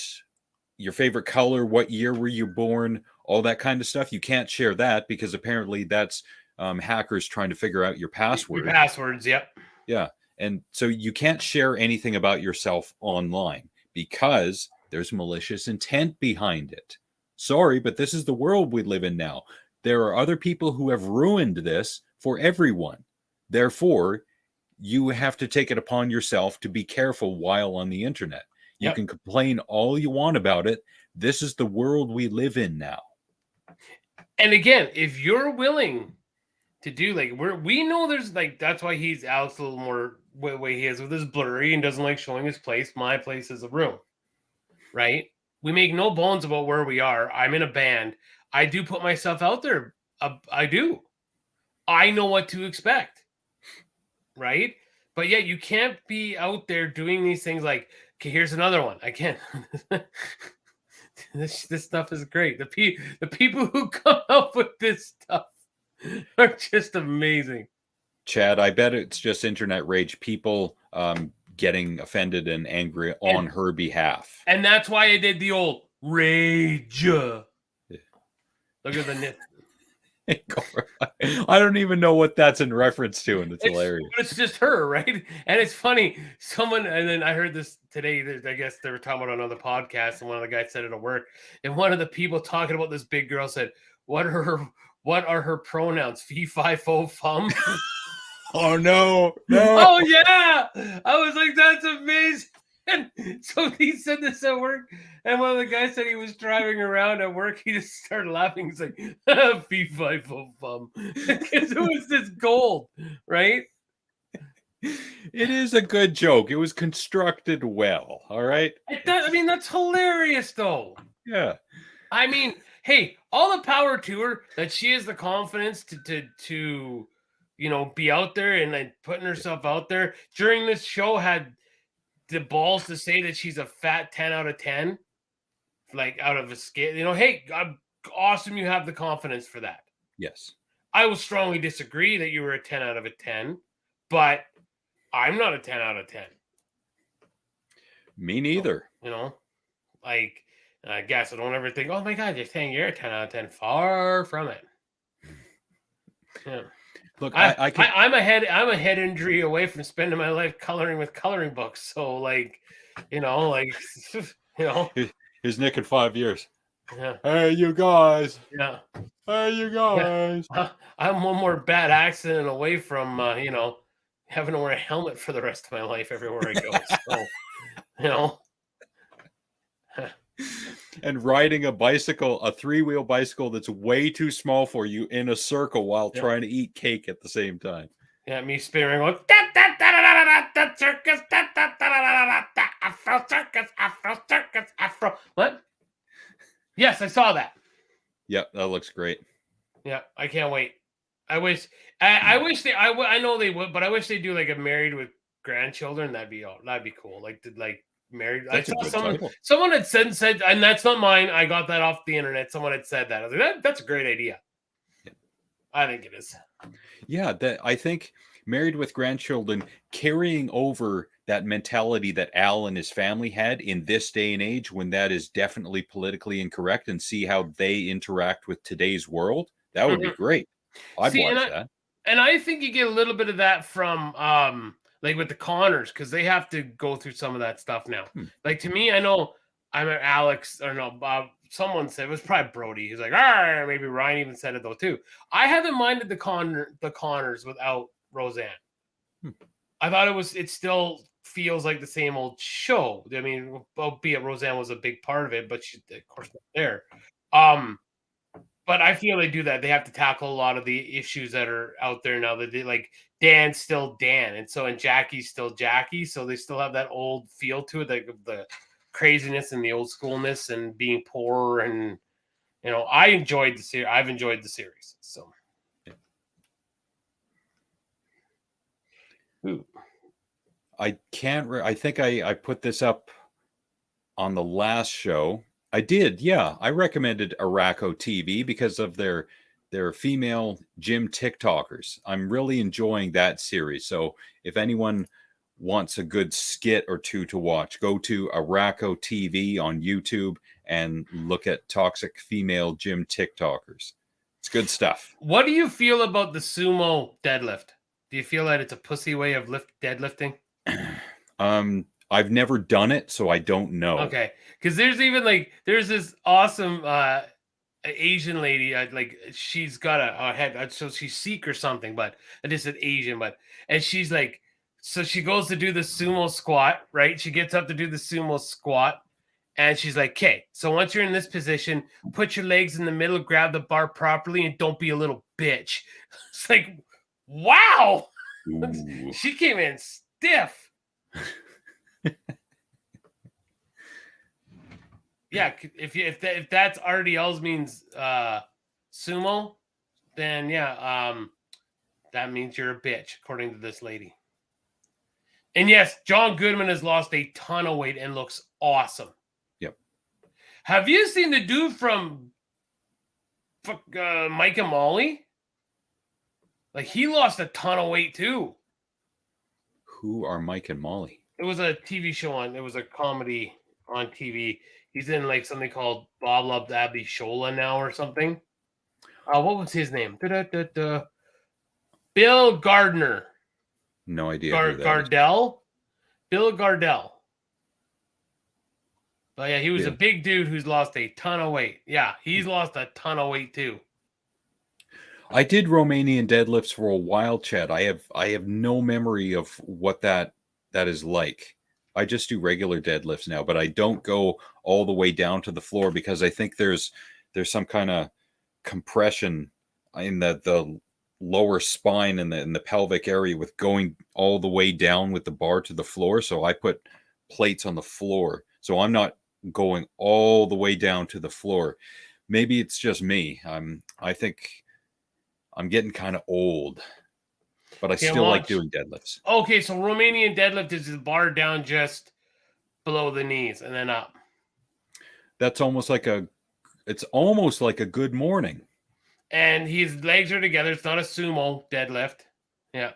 color, what year were you born, all that kind of stuff. You can't share that because apparently that's hackers trying to figure out your password. Your passwords, yep. Yeah. And so you can't share anything about yourself online because there's malicious intent behind it. Sorry, but this is the world we live in now. There are other people who have ruined this for everyone. Therefore, you have to take it upon yourself to be careful while on the internet. You can complain all you want about it. This is the world we live in now. And again, if you're willing to do, like, we know there's, like, that's why Alex a little more way he is with his blurry and doesn't like showing his place. My place is a room, right? We make no bones about where we are. I'm in a band. I do put myself out there. I do. I know what to expect, right? But yeah, you can't be out there doing these things like, okay, here's another one. I can't. This stuff is great. The people who come up with this stuff are just amazing. Chad, I bet it's just internet rage. People getting offended and angry on her behalf. And that's why I did the old rage. Look at the nip. I don't even know what that's in reference to, and it's hilarious. It's just her, right? And it's funny. Someone, and then I heard this today. I guess they were talking about another podcast, and one of the guys said it at work. And one of the people talking about this big girl said, "What are her pronouns? Fee, fi, fo, fum." Oh no! Oh yeah! I was like, that's amazing. And so he said this at work, and one of the guys said he was driving around at work. He just started laughing. He's like, "Fee, fi, fo, fum," because it was this gold, right? It is a good joke. It was constructed well. All right. I mean, that's hilarious, though. Yeah. I mean, hey, all the power to her that she has the confidence to be out there and like putting herself out there during this show. Had the balls to say that she's a fat 10 out of 10, like out of a scale. Hey, I'm awesome. You have the confidence for that. Yes. I will strongly disagree that you were a 10 out of a 10, but I'm not a 10 out of 10. Me neither. Like, I guess I don't ever think, oh my God, you're saying you're a 10 out of 10. Far from it. Yeah. Look, I'm a head injury away from spending my life coloring with coloring books. So here's Nick in 5 years. Yeah. Hey, you guys. Yeah. Hey, you guys. Yeah. I'm one more bad accident away from, having to wear a helmet for the rest of my life everywhere I go. So, And riding a bicycle, a 3-wheel bicycle that's way too small for you in a circle while trying to eat cake at the same time. Yeah, me spinning going, da circus, Afro circus, Afro circus, Afro. What? Yes, I saw that. Yep, that looks great. Yeah, I can't wait. I wish I know they would, but I wish they do like a married with grandchildren. That'd be cool. Like married. That's I saw a good title. someone had said, and that's not mine. I got that off the internet. Someone had said that. I was like, that's a great idea. Yeah. I think it is. Yeah, I think married with grandchildren, carrying over that mentality that Al and his family had in this day and age, when that is definitely politically incorrect, and see how they interact with today's world. That would be great. I'd watch that. And I think you get a little bit of that from like with the Connors, because they have to go through some of that stuff now. Like, to me, I know I'm Alex, or no, Bob. Someone said, it was probably Brody. He's like, maybe Ryan even said it though too. I haven't minded the Connors without Roseanne. I thought it still feels like the same old show. I mean, albeit Roseanne was a big part of it, but she's of course not there. But I feel they do that. They have to tackle a lot of the issues that are out there now. That they, like, Dan's still Dan, and Jackie's still Jackie. So they still have that old feel to it, like the craziness and the old schoolness and being poor. And I enjoyed the series. I've enjoyed the series. So. Ooh. I think I put this up on the last show. I did, yeah. I recommended Araco TV because of their female gym TikTokers. I'm really enjoying that series. So if anyone wants a good skit or two to watch, go to Araco TV on YouTube and look at toxic female gym TikTokers. It's good stuff. What do you feel about the sumo deadlift? Do you feel that it's a pussy way of deadlifting? I've never done it, so I don't know. Okay, because there's this awesome Asian lady. She's got a head, so she's Sikh or something, but I just said Asian. And she's like, so she goes to do the sumo squat, right? She gets up to do the sumo squat, and she's like, okay, so once you're in this position, put your legs in the middle, grab the bar properly, and don't be a little bitch. It's like, wow, she came in stiff. Yeah, if that's RDLs means sumo, then yeah, that means you're a bitch, according to this lady. And yes, John Goodman has lost a ton of weight and looks awesome. Yep. Have you seen the dude from Mike and Molly? Like, he lost a ton of weight too. Who are Mike and Molly? It was a TV show it was a comedy on TV. He's in like something called Bob Loves Abby Shola now or something. What was his name? Bill Gardner. No idea who that is. Gardell? Bill Gardell. But yeah, he was a Yeah. big dude who's lost a ton of weight. Yeah, he's lost a ton of weight too. I did Romanian deadlifts for a while, Chad. I have no memory of what that is like. I just do regular deadlifts now, but I don't go all the way down to the floor because I think there's some kind of compression in the lower spine and in the pelvic area with going all the way down with the bar to the floor. So I put plates on the floor. So I'm not going all the way down to the floor. Maybe it's just me. I think I'm getting kind of old, but I still like doing deadlifts. Okay, so Romanian deadlift is the bar down just below the knees and then up. That's almost like it's almost like a good morning. And his legs are together. It's not a sumo deadlift. Yeah.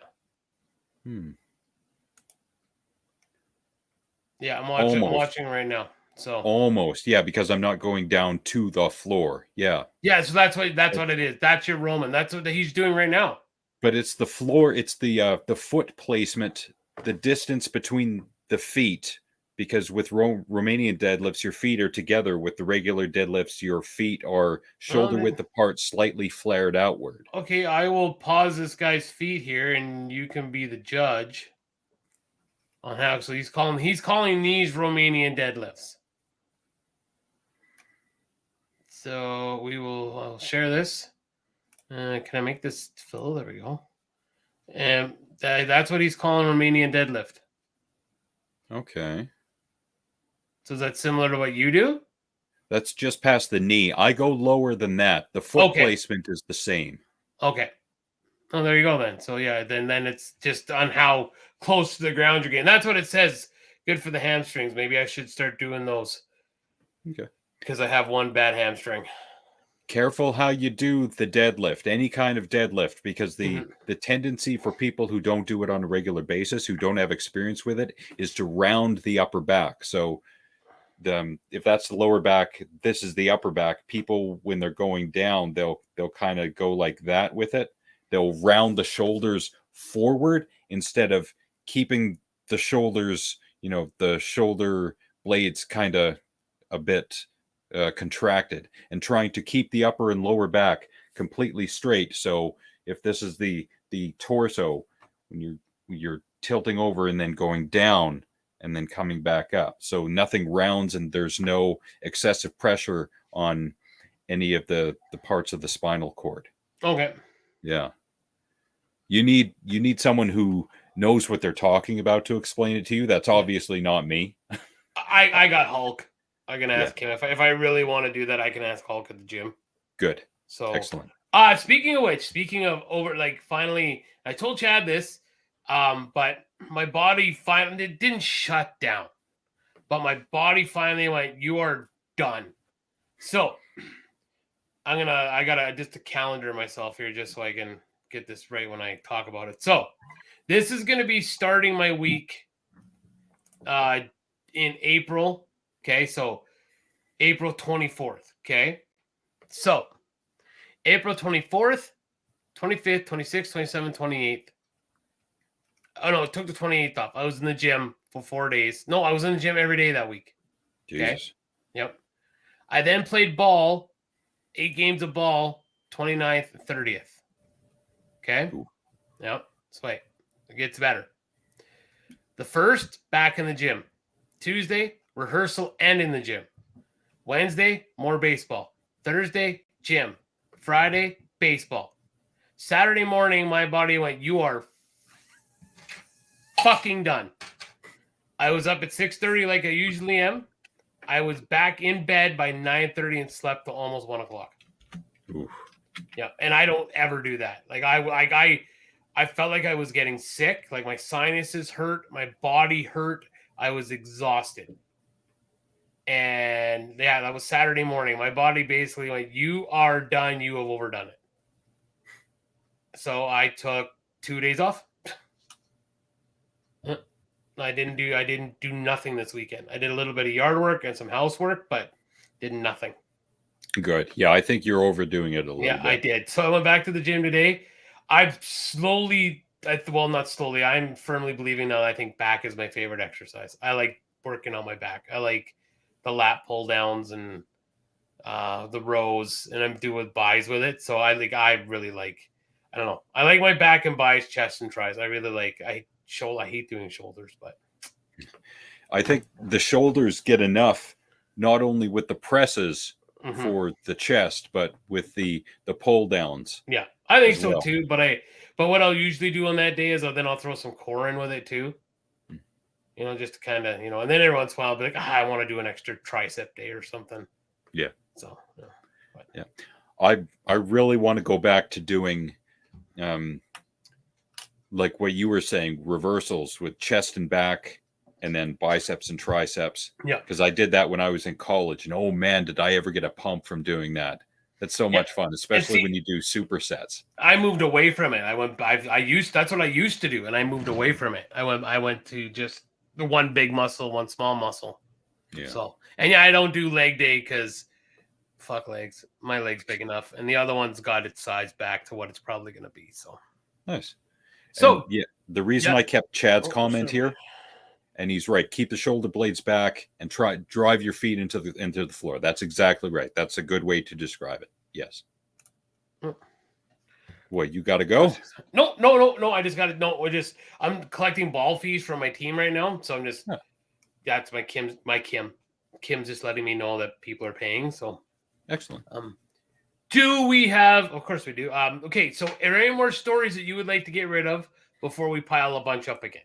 Yeah, I'm watching right now. So almost, yeah, because I'm not going down to the floor. Yeah. Yeah, so that's what it is. That's your Roman. That's what he's doing right now. But it's the floor, it's the foot placement, the distance between the feet, because with Romanian deadlifts, your feet are together. With the regular deadlifts, your feet are shoulder width apart, slightly flared outward. Okay, I will pause this guy's feet here, and you can be the judge on how. So he's calling these Romanian deadlifts. So I'll share this. Can I make this fill? There we go. And that's what he's calling Romanian deadlift. Okay. So is that similar to what you do? That's just past the knee. I go lower than that. The foot placement is the same. Okay. Oh, there you go then. So yeah, then it's just on how close to the ground you're getting. That's what it says. Good for the hamstrings. Maybe I should start doing those. Okay. Because I have one bad hamstring. Careful how you do the deadlift, any kind of deadlift, because the tendency for people who don't do it on a regular basis, who don't have experience with it, is to round the upper back. So if that's the lower back, this is the upper back. People, when they're going down, they'll kind of go like that with it. They'll round the shoulders forward instead of keeping the shoulders, the shoulder blades kind of a bit contracted, and trying to keep the upper and lower back completely straight. So if this is the torso, when you're tilting over and then going down and then coming back up, so nothing rounds and there's no excessive pressure on any of the parts of the spinal cord. Okay. Yeah. You need someone who knows what they're talking about to explain it to you. That's obviously not me. I got Hulk. I can ask him if I really want to do that. I can ask Hulk at the gym. Good. So excellent. Speaking of finally, I told Chad this, but my body finally, it didn't shut down, but my body finally went, "You are done." So I gotta just to calendar myself here just so I can get this right when I talk about it. So this is gonna be starting my week in April. Okay, so April 24th. Okay, so April 24th, 25th, 26th, 27th, 28th. Oh, no, it took the 28th off. I was in the gym for 4 days. No, I was in the gym every day that week. Jesus. Okay? Yep. I then played ball, 8 games of ball, 29th and 30th. Okay? Ooh. Yep. Let's wait. It gets better. The first, back in the gym. Tuesday, rehearsal and in the gym. Wednesday, more baseball. Thursday, gym. Friday, baseball. Saturday morning, my body went, "You are fucking done." I was up at 6:30 like I usually am. I was back in bed by 9:30 and slept till almost 1 o'clock. Oof. Yeah, and I don't ever do that. Like I felt like I was getting sick. Like my sinuses hurt, my body hurt. I was exhausted. And yeah, that was Saturday morning. My body basically went, "You are done. You have overdone it." So I took 2 days off. I didn't do nothing this weekend. I did a little bit of yard work and some housework, but did nothing. Good. Yeah, I think you're overdoing it a little Yeah, bit. I did. So I went back to the gym today. I've slowly, well, not slowly. I'm firmly believing now. I think back is my favorite exercise. I like working on my back. I like the lat pull downs and the rows, and I'm doing buys with it. So I really like. I don't know. I like my back and buys, chest and tries. I really like. I hate doing shoulders, but I think the shoulders get enough, not only with the presses Mhm. for the chest, but with the pull downs. Yeah, I think as so well. too. But what I'll usually do on that day is I'll throw some core in with it too. You know, just to kind of, you know, and then every once in a while I'll be like, I want to do an extra tricep day or something. Yeah. So yeah, I really want to go back to doing, like what you were saying, reversals with chest and back, and then biceps and triceps. Yeah. Because I did that when I was in college, and oh man, did I ever get a pump from doing that. That's so much fun, especially when you do supersets. I moved away from it. That's what I used to do, and I moved away from it. I went to just the one big muscle, one small muscle. Yeah. So, and yeah, I don't do leg day because fuck legs. My leg's big enough, and the other one's got its size back to what it's probably going to be. So nice. So and, yeah, the reason I kept Chad's comment sure. here, and he's right, keep the shoulder blades back and drive your feet into the floor. That's exactly right. That's a good way to describe it. Yes. What, you got to go? No. I just got to no. I'm collecting ball fees from my team right now, so I'm just that's my Kim. Kim's just letting me know that people are paying. So excellent. Do we have? Of course we do. Okay. So, are there any more stories that you would like to get rid of before we pile a bunch up again?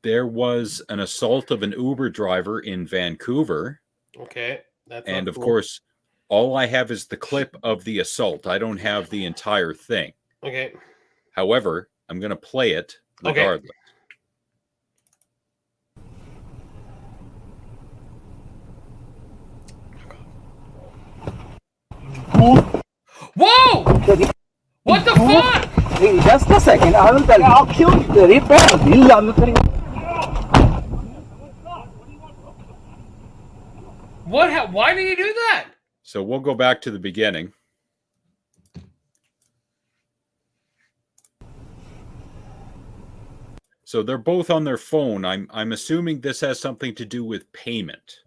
There was an assault of an Uber driver in Vancouver. Okay. And of course, all I have is the clip of the assault. I don't have the entire thing. Okay. However, I'm going to play it regardless. Whoa! What the fuck? Hey, just a second. I will tell you. I'll kill you. What? Why did you do that? So we'll go back to the beginning. So they're both on their phone. I'm assuming this has something to do with payment.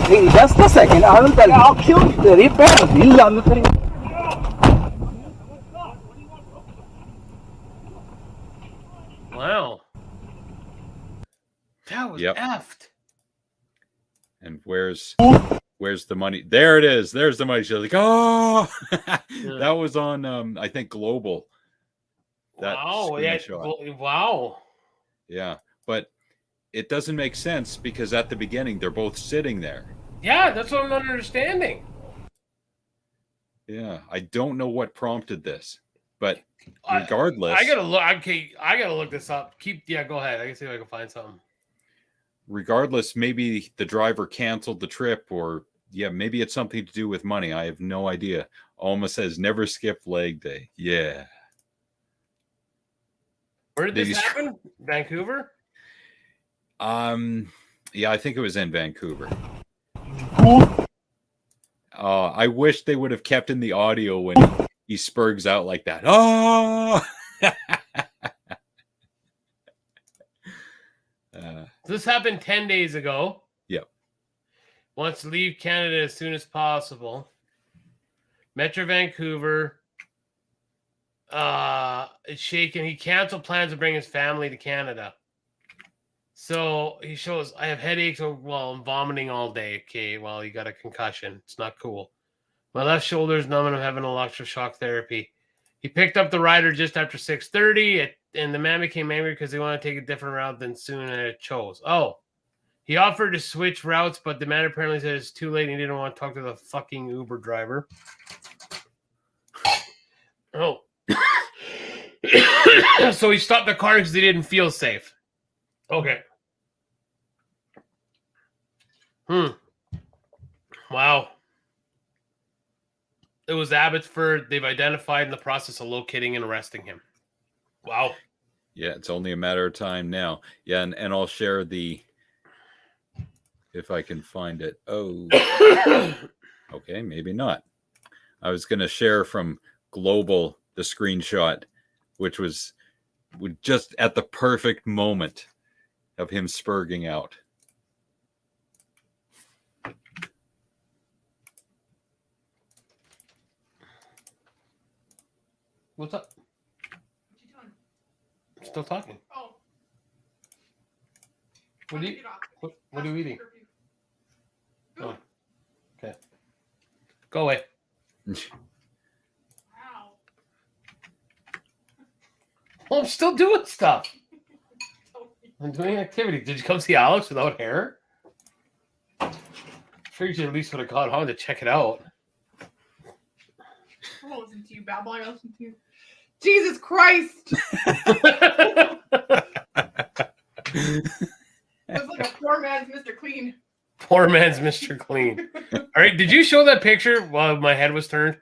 Hey, just a second. I will tell you. I'll kill you. Wow. That was effed. And where's the money? There it is. There's the money. She's like, oh, that was on, I think, Global. That screenshot. Wow. Yeah. But it doesn't make sense because at the beginning, they're both sitting there. Yeah, that's what I'm not understanding. Yeah. I don't know what prompted this, but regardless. I gotta look. Okay, I gotta look this up. Go ahead. I can see if I can find something. Regardless, maybe the driver canceled the trip, or maybe it's something to do with money. I have no idea. Alma says never skip leg day. Yeah. Where did this happen? Vancouver? Yeah, I think it was in Vancouver. I wish they would have kept in the audio when he spurgs out like that. Oh. This happened 10 days ago. Yep. Wants to leave Canada as soon as possible. Metro Vancouver is shaken. He canceled plans to bring his family to Canada. So he shows, I have headaches while I'm vomiting all day. Okay, well, you got a concussion. It's not cool. My left shoulder is numb and I'm having electroshock therapy. He picked up the rider just after 6:30, and the man became angry because they want to take a different route than soon and it chose. Oh, he offered to switch routes, but the man apparently said it's too late and he didn't want to talk to the fucking Uber driver. Oh. So he stopped the car because he didn't feel safe. Okay. Wow. It was Abbotsford. They've identified in the process of locating and arresting him. Wow. Yeah, it's only a matter of time now. Yeah, and I'll share the, if I can find it. Oh, okay, maybe not. I was going to share from Global the screenshot, which was just at the perfect moment of him spurging out. What's up? What you doing? I'm still talking. Oh. What are you? What are you eating? Oh. Okay. Go away. Wow. Well, I'm still doing stuff. I'm doing activity. Did you come see Alex without hair? Figured you at least would have gone home to check it out. I won't listen to you, babble. I listen to you. Jesus Christ! It's like a poor man's Mr. Clean. Poor man's Mr. Clean. All right, did you show that picture while my head was turned?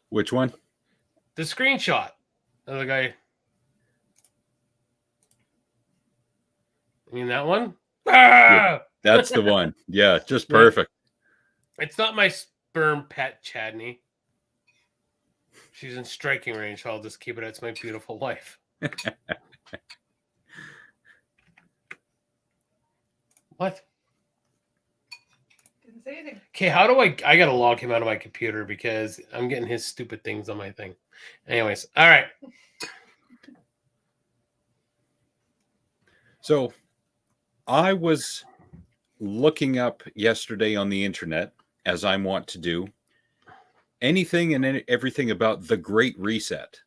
Which one? The screenshot of the guy. I mean, that one? Ah! That's the one. Yeah, just perfect. It's not my sperm pet, Chadney. She's in striking range, so I'll just keep it. It's my beautiful wife. What? Didn't say anything. Okay, how do I gotta log him out of my computer because I'm getting his stupid things on my thing. Anyways, all right. So I was looking up yesterday on the internet, as I want to do, anything and everything about the Great Reset.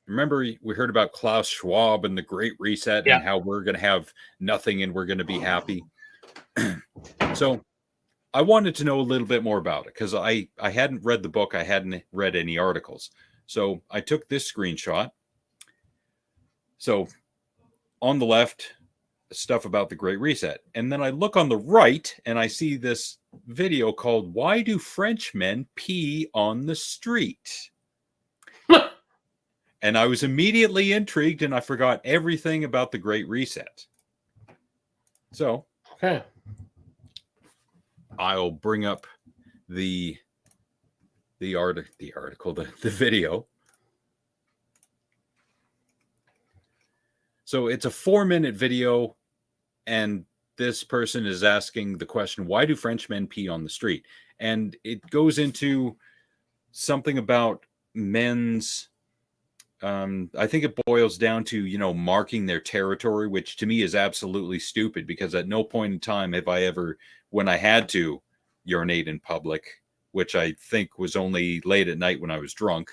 Remember, we heard about Klaus Schwab and the Great Reset and how we're going to have nothing and we're going to be happy. So I wanted to know a little bit more about it because I hadn't read the book. I hadn't read any articles. So I took this screenshot. So on the left, stuff about the Great Reset. And then I look on the right and I see this video called "Why Do Frenchmen Pee on the Street?" And I was immediately intrigued and I forgot everything about the Great Reset. So, okay, I'll bring up the video. So it's a 4-minute video, and this person is asking the question, why do Frenchmen pee on the street? And it goes into something about men's, I think it boils down to, marking their territory, which to me is absolutely stupid because at no point in time have I ever, when I had to urinate in public, which I think was only late at night when I was drunk,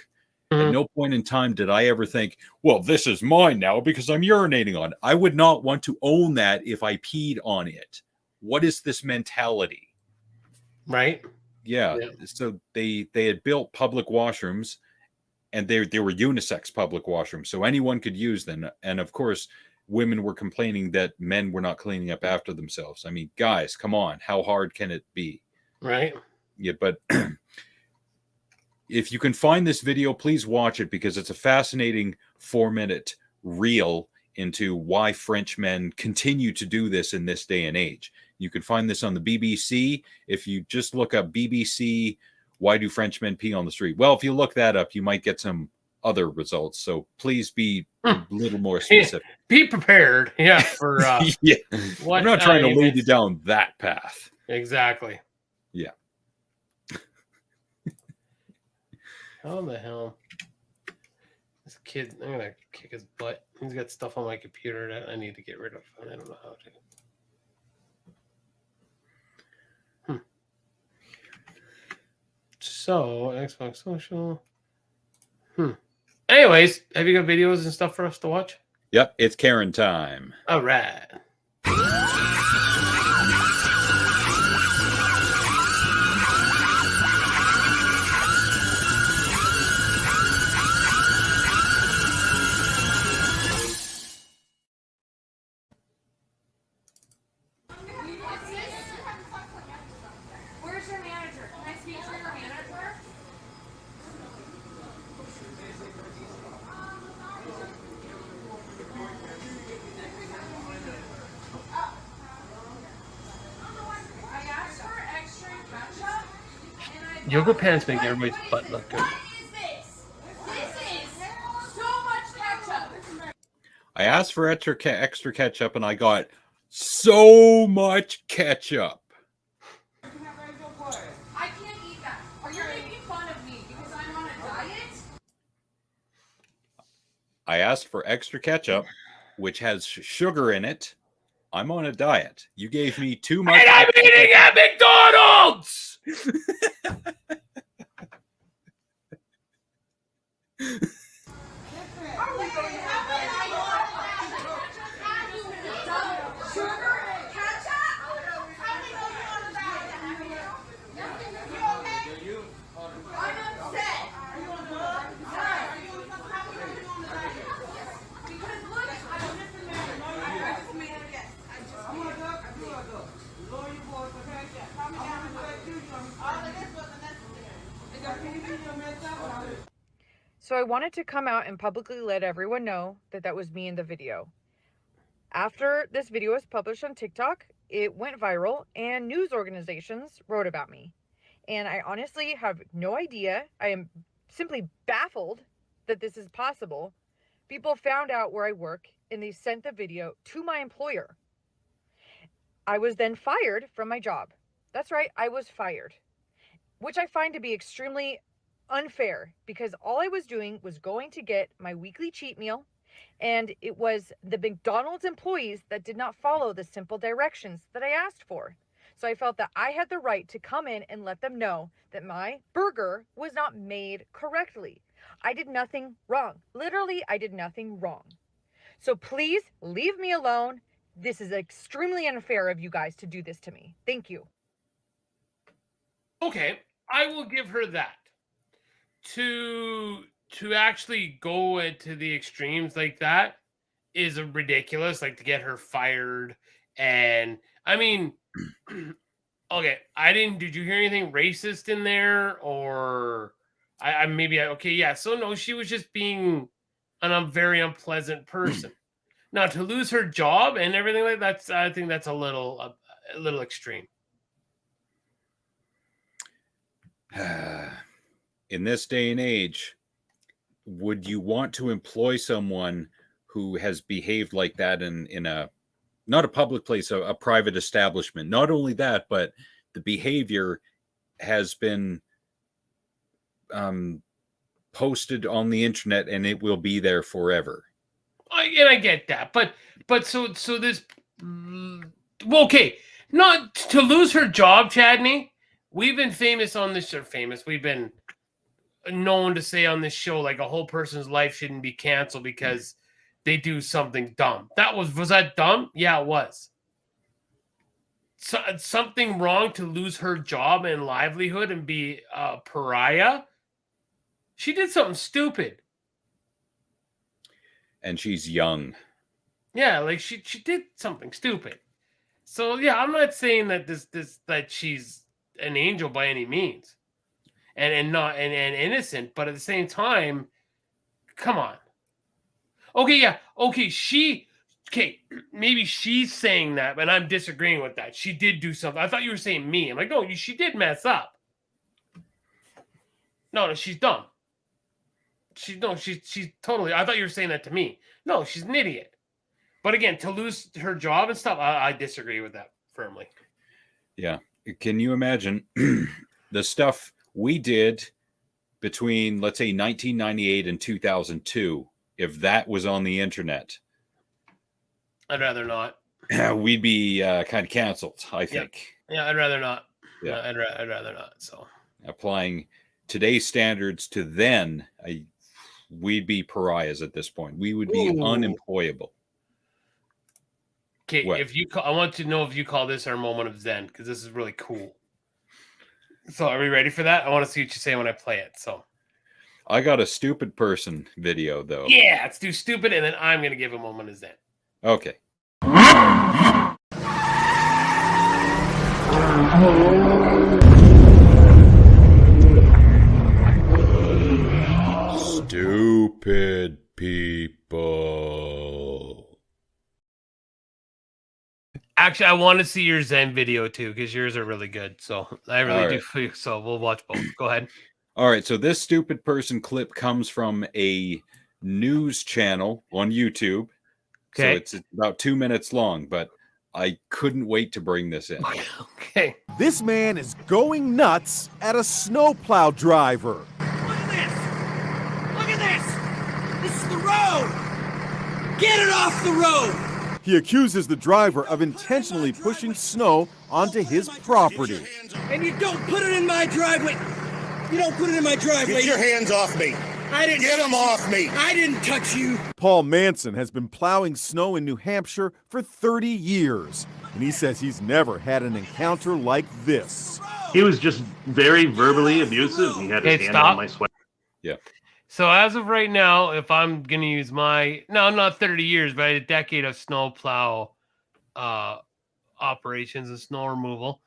at no point in time did I ever think, well, this is mine now because I'm urinating on it. I would not want to own that if I peed on it. What is this mentality? Right? Yeah. So they had built public washrooms, and they were unisex public washrooms, so anyone could use them. And of course, women were complaining that men were not cleaning up after themselves. I mean, guys, come on. How hard can it be? Right. Yeah, but if you can find this video, please watch it because it's a fascinating 4-minute reel into why French men continue to do this in this day and age. You can find this on the BBC. If you just look up BBC, why do Frenchmen pee on the street? Well, if you look that up, you might get some other results. So please be a little more specific. Be prepared. Yeah. For yeah. I'm not trying to lead you down that path. Exactly. Yeah. How the hell? This kid, I'm going to kick his butt. He's got stuff on my computer that I need to get rid of. I don't know how to. So, Xbox Social. Anyways, have you got videos and stuff for us to watch? Yep, it's Karen time. All right. Where's your manager? Yogurt pants make everybody's butt look good. I asked for extra ketchup, and I got so much ketchup. I can't eat that. Are you making fun of me because I'm on a diet? I asked for extra ketchup, which has sugar in it. I'm on a diet. You gave me too much. And I'm eating at McDonald's! So I wanted to come out and publicly let everyone know that that was me in the video. After this video was published on TikTok, it went viral and news organizations wrote about me. And I honestly have no idea. I am simply baffled that this is possible. People found out where I work and they sent the video to my employer. I was then fired from my job. That's right, I was fired, which I find to be extremely unfair because all I was doing was going to get my weekly cheat meal, and it was the McDonald's employees that did not follow the simple directions that I asked for. So I felt that I had the right to come in and let them know that my burger was not made correctly. I did nothing wrong. Literally, I did nothing wrong. So please leave me alone. This is extremely unfair of you guys to do this to me. Thank you. Okay, I will give her that. To actually go into the extremes like that is ridiculous. Like to get her fired, and I mean, okay, did you hear anything racist in there, or okay, yeah. So no, she was just being a very unpleasant person. Now to lose her job and everything like that, I think that's a little extreme. In this day and age, would you want to employ someone who has behaved like that in a, not a public place, a private establishment? Not only that, but the behavior has been posted on the internet and it will be there forever. I get that, but so this, well, okay, not to lose her job, Chadney. We've been famous on this, or famous. We've been known to say on this show, like a whole person's life shouldn't be canceled because they do something dumb. Was that dumb? Yeah, it was. So, something wrong to lose her job and livelihood and be a pariah? She did something stupid. And she's young. Yeah, like she did something stupid. So yeah, I'm not saying that that she's an angel by any means, and not and innocent, but at the same time, come on. Okay, yeah, okay, maybe she's saying that, but I'm disagreeing with that. She did do something. I thought you were saying me. I'm like, no, she did mess up. No, she's dumb. She's totally. I thought you were saying that to me. No, she's an idiot. But again, to lose her job and stuff, I disagree with that firmly. Yeah. Can you imagine the stuff we did between, let's say, 1998 and 2002, if that was on the internet? I'd rather not. We'd be kind of canceled, I think. Yeah, I'd rather not. Yeah, I'd rather not. So applying today's standards to then, we'd be pariahs at this point. We would be unemployable. Okay, I want to know if you call this our moment of Zen, because this is really cool. So are we ready for that? I want to see what you say when I play it. So I got a stupid person video though. Yeah, let's do stupid, and then I'm gonna give a moment of Zen. Okay. Stupid people. Actually, I want to see your Zen video too, because yours are really good. So I really do. So we'll watch both. Go ahead. All right. So this stupid person clip comes from a news channel on YouTube. So Okay. it's about 2 minutes long, but I couldn't wait to bring this in. Okay. This man is going nuts at a snowplow driver. Look at this! Look at this! This is the road! Get it off the road! He accuses the driver of intentionally pushing snow onto his property. And you don't put it in my driveway! You don't put it in my driveway! Get your hands off me! I didn't Get them off me! I didn't touch you! Paul Manson has been plowing snow in New Hampshire for 30 years, and he says he's never had an encounter like this. He was just very verbally abusive. He had his hand on my sweater. Yeah. So as of right now, if I'm going to use not 30 years, but a decade of snowplow operations and snow removal.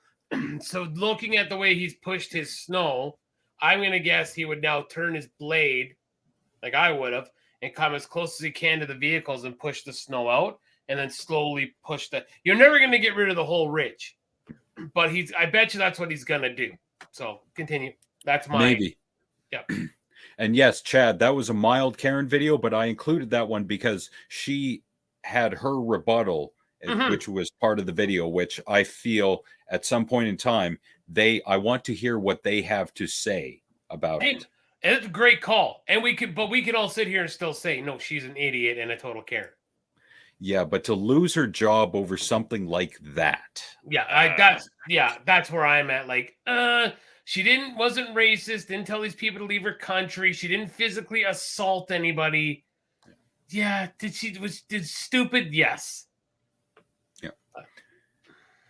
So looking at the way he's pushed his snow, I'm going to guess he would now turn his blade, like I would have, and come as close as he can to the vehicles and push the snow out, and then slowly push the... You're never going to get rid of the whole ridge, but I bet you that's what he's going to do. So continue. That's my... Maybe. Yeah. And yes, Chad, that was a mild Karen video, but I included that one because she had her rebuttal, which was part of the video, which I feel at some point in time, I want to hear what they have to say about it. And it's a great call. And we could all sit here and still say, no, she's an idiot and a total Karen. Yeah, but to lose her job over something like that. Yeah, that's where I'm at. Like, she wasn't racist, didn't tell these people to leave her country. She didn't physically assault anybody. Yeah, did stupid? Yes. Yeah.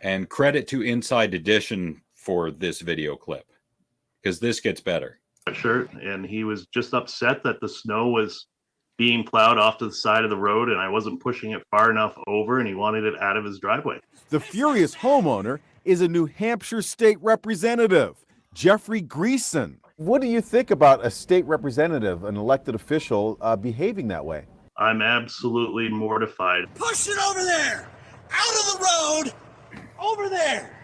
And credit to Inside Edition for this video clip, because this gets better. Shirt, and he was just upset that the snow was being plowed off to the side of the road and I wasn't pushing it far enough over, and he wanted it out of his driveway. The furious homeowner is a New Hampshire state representative, Jeffrey Greason. What do you think about a state representative, an elected official, behaving that way? I'm absolutely mortified. Push it over there! Out of the road! Over there!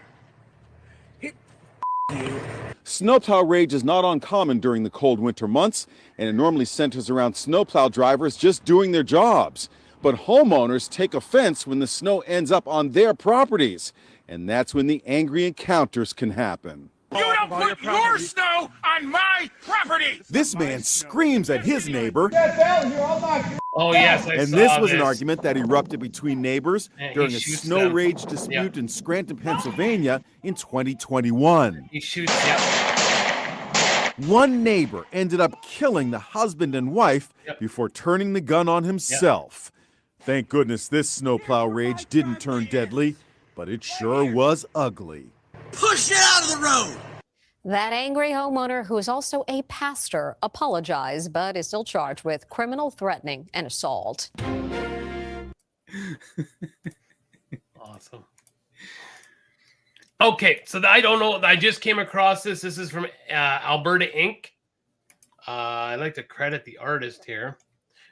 Snowplow rage is not uncommon during the cold winter months, and it normally centers around snowplow drivers just doing their jobs. But homeowners take offense when the snow ends up on their properties, and that's when the angry encounters can happen. You don't put your snow on my property! This man screams at his neighbor. Oh, yes. And this was an argument that erupted between neighbors during a snow rage dispute in Scranton, Pennsylvania in 2021. He shoots, One neighbor ended up killing the husband and wife before turning the gun on himself. Thank goodness this snowplow rage didn't turn deadly, but it sure was ugly. Push it out of the road! That angry homeowner, who is also a pastor, apologized but is still charged with criminal threatening and assault. Awesome. Okay, so I don't know. I just came across this. This is from Alberta Inc. I'd like to credit the artist here.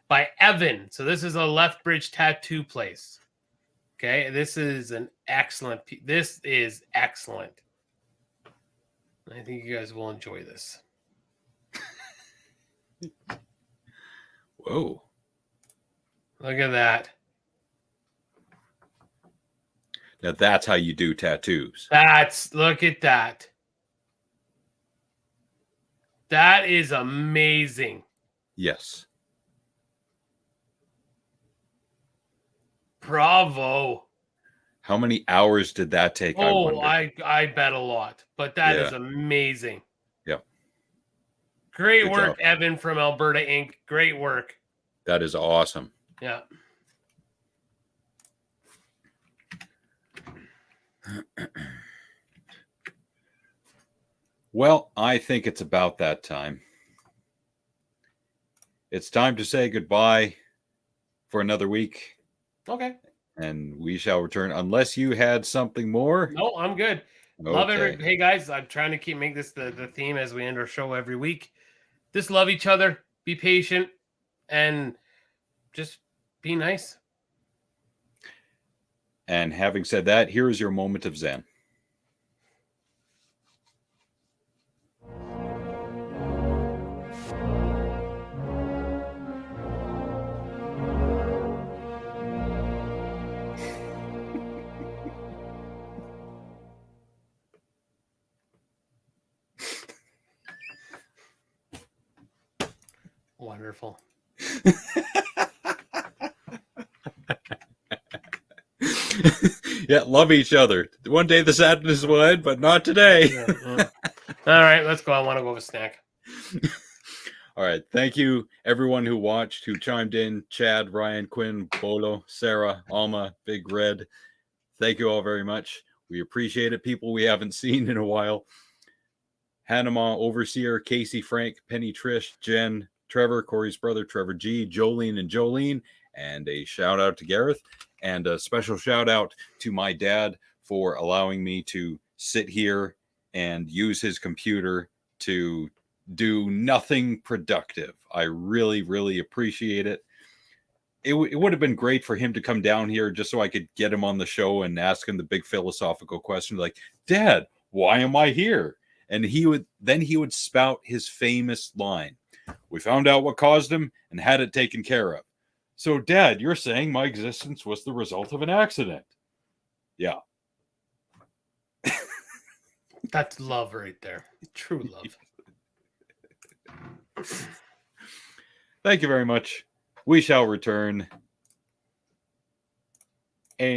By Evan. So this is a Lethbridge tattoo place. Okay, this is an excellent. This is excellent. I think you guys will enjoy this. Whoa. Look at that. Now that's how you do tattoos. Look at that. That is amazing. Yes. Bravo. How many hours did that take? I bet a lot, but that is amazing. Yep. Great Good work, job. Evan from Alberta Inc. Great work. That is awesome. Yeah. Well, I think it's about that time. It's time to say goodbye for another week. Okay. And we shall return unless you had something more. No, I'm good. Okay. Love every. Hey guys, I'm trying to make this the theme as we end our show every week. Just love each other. be patient, and just be nice. And having said that, here is your moment of Zen. Wonderful. Yeah, love each other. One day the sadness will end, but not today. Yeah. All right, let's go. I want to go have a snack. All right. Thank you, everyone who watched, who chimed in. Chad, Ryan, Quinn, Bolo, Sarah, Alma, Big Red. Thank you all very much. We appreciate it. People we haven't seen in a while. Hanama, Overseer, Casey, Frank, Penny, Trish, Jen, Trevor, Corey's brother, Trevor G, Jolene and Jolene. And a shout out to Gareth. And a special shout out to my dad for allowing me to sit here and use his computer to do nothing productive. I really, really appreciate it. It would have been great for him to come down here just so I could get him on the show and ask him the big philosophical question like, Dad, why am I here? And he would spout his famous line. We found out what caused him and had it taken care of. So, Dad, you're saying my existence was the result of an accident? Yeah. That's love right there. True love. Thank you very much. We shall return. And